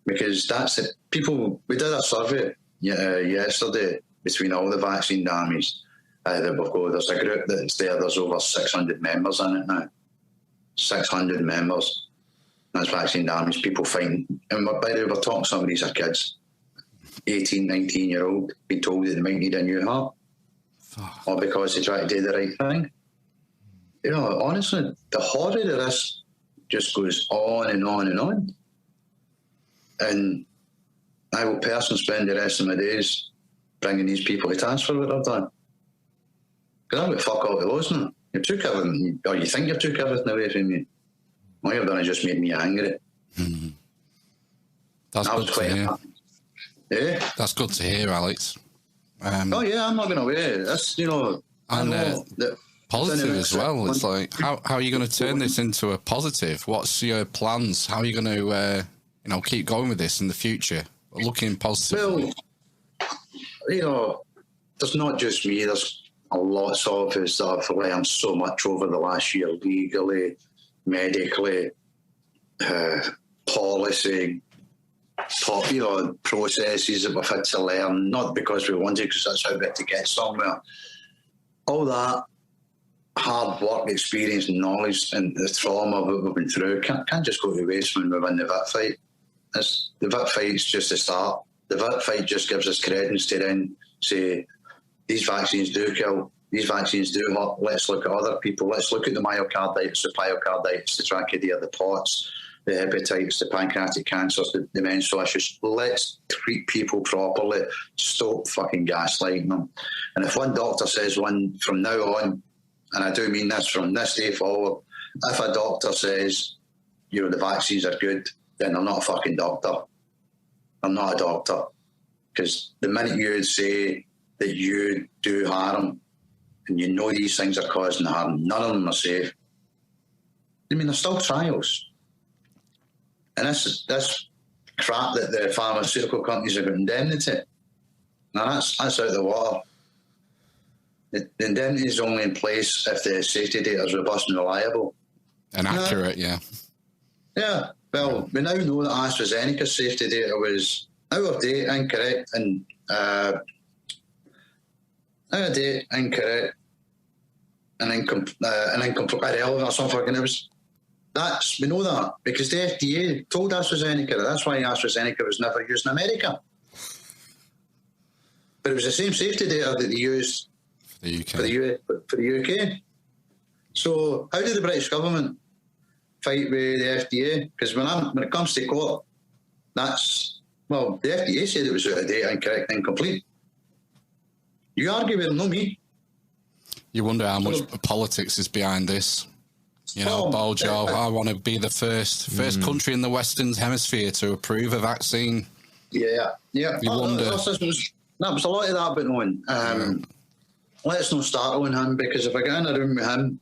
because that's it. People, we did a survey yesterday between all the vaccine dummies that we've got. There's a group that's there. There's over 600 members in it now. 600 members. That's vaccine dummies. People fighting. And by the way, we're talking some of these are kids, 18, 19-year-old, being told that they might need a new heart, or because they try to do the right thing. You know, honestly, the horror of this just goes on and on and on. And I will personally spend the rest of my days bringing these people to task for what they've done. Because I've got fuck all to lose now. You took everything, or you think you took everything away from me. All you've done is just made me angry. Mm-hmm. That's good to hear. Yeah? That's good to hear, Alex. Oh, yeah, I'm not going away. That's, you know... And positive as well. It's like, how are you going to turn this into a positive? What's your plans? How are you going to, keep going with this in the future? Looking positive. Well, you know, there's not just me. There's a lot of us that have learned so much over the last year, legally, medically, policy, processes that we've had to learn, not because we wanted, because that's how we had to get somewhere. All that hard work, experience, knowledge, and the trauma that we've been through can't just go to waste when we win the VIT fight. The VIT fight's just the start. The VIT fight just gives us credence to then say, these vaccines do kill, these vaccines do hurt, let's look at other people, let's look at the myocarditis, the pericarditis, the trachea, the POTS, the hepatitis, the pancreatic cancers, the menstrual issues. Let's treat people properly, stop fucking gaslighting them. And if one doctor says from now on, and I do mean this from this day forward, if a doctor says, the vaccines are good, then I'm not a fucking doctor. I'm not a doctor. Because the minute you say that you do harm, and you know these things are causing harm, none of them are safe. I mean, there's still trials. And this crap that the pharmaceutical companies have got indemnity, now that's out of the water. The indemnity is only in place if the safety data is robust and reliable. And accurate, yeah. Yeah, well, we now know that AstraZeneca's safety data was out of date, incorrect, and out of date, incorrect, and irrelevant or something. And we know that because the FDA told AstraZeneca. That's why AstraZeneca was never used in America. But it was the same safety data that they used for the UK. So how did the British government fight with the FDA? Because when it comes to court, the FDA said it was out of date, incorrect, incomplete. You argue with them, not me. You wonder how much politics is behind this. You know, Bojo, I want to be the first country in the Western Hemisphere to approve a vaccine. Yeah. You wonder. There was a lot of that going on. Let's not start on him, because if I get in a room with him,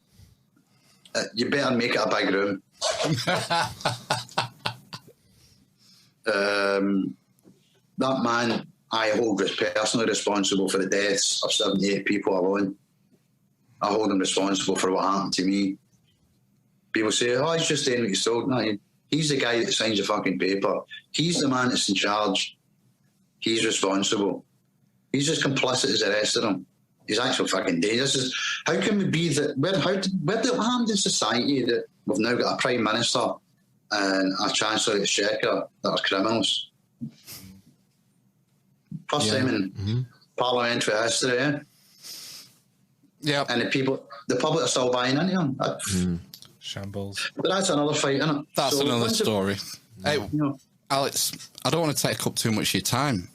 you better make it a big room. That man, I hold was personally responsible for the deaths of 78 people alone. I hold him responsible for what happened to me. People say, oh, he's just saying what he's told. No, he's the guy that signs the fucking paper. He's the man that's in charge. He's responsible. He's as complicit as the rest of them. He's actually fucking dangerous. How can we be that? What happened in society that we've now got a Prime Minister and a Chancellor Exchequer that are criminals? First time in parliamentary history, yeah? Yeah. And the public are still buying into him. Shambles. But that's another fight, isn't it? That's another story. Hey, Alex, I don't want to take up too much of your time.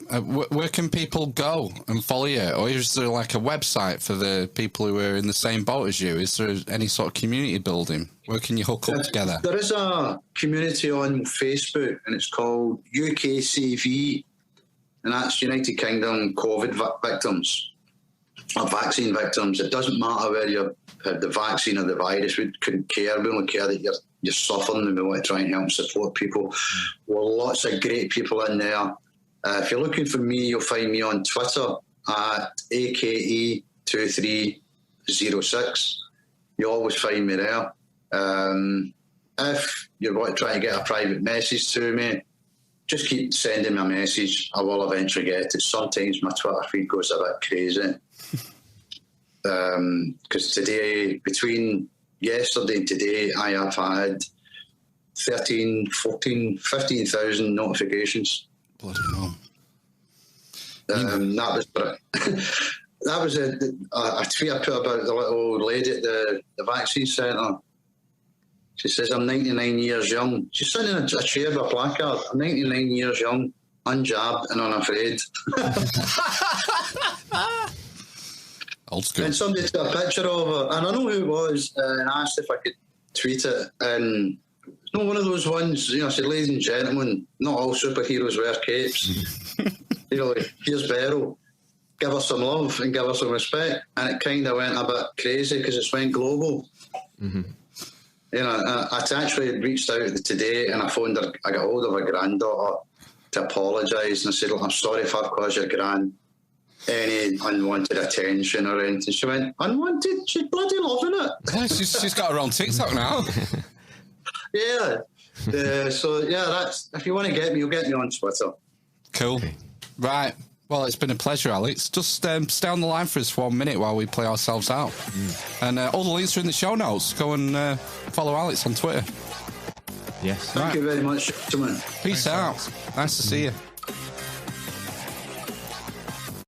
Where can people go and follow you? Or is there like a website for the people who are in the same boat as you? Is there any sort of community building? Where can you hook up together? There is a community on Facebook, and it's called UKCV, and that's United Kingdom COVID victims, or vaccine victims. It doesn't matter whether you had the vaccine or the virus. We couldn't care. We only care that you're suffering, and we want to try and help and support people. Well, lots of great people in there. If you're looking for me, you'll find me on Twitter at AKE2306. You always find me there. If you want to try and get a private message to me, just keep sending me a message. I will eventually get it. Sometimes my Twitter feed goes a bit crazy. Because today, between yesterday and today, I have had 13, 14, 15,000 notifications. Bloody hell. That was a tweet I put about the little old lady at the vaccine centre. She says, I'm 99 years young. She's sitting in a chair with a placard. I'm 99 years young, unjabbed and unafraid. Old school. And somebody took a picture of her, and I know who it was, and asked if I could tweet it. And it's not one of those ones, I said, ladies and gentlemen, not all superheroes wear capes. Here's Beryl. Give her some love and give her some respect. And it kind of went a bit crazy because it's went global. Mm-hmm. I actually reached out today, and I phoned her. I got hold of her granddaughter to apologise, and I said, look, I'm sorry if I've caused your gran any unwanted attention or anything. She went, unwanted? She's bloody loving it. Yeah, she's got her own TikTok now. Yeah. That's, if you want to get me, you'll get me on Twitter. Cool. Okay. Right. Well, it's been a pleasure, Alex. Just stay on the line for us for 1 minute while we play ourselves out. And all the links are in the show notes. Go and follow Alex on Twitter. Yes. Thank you very much, gentlemen. Peace out. Nice to see you.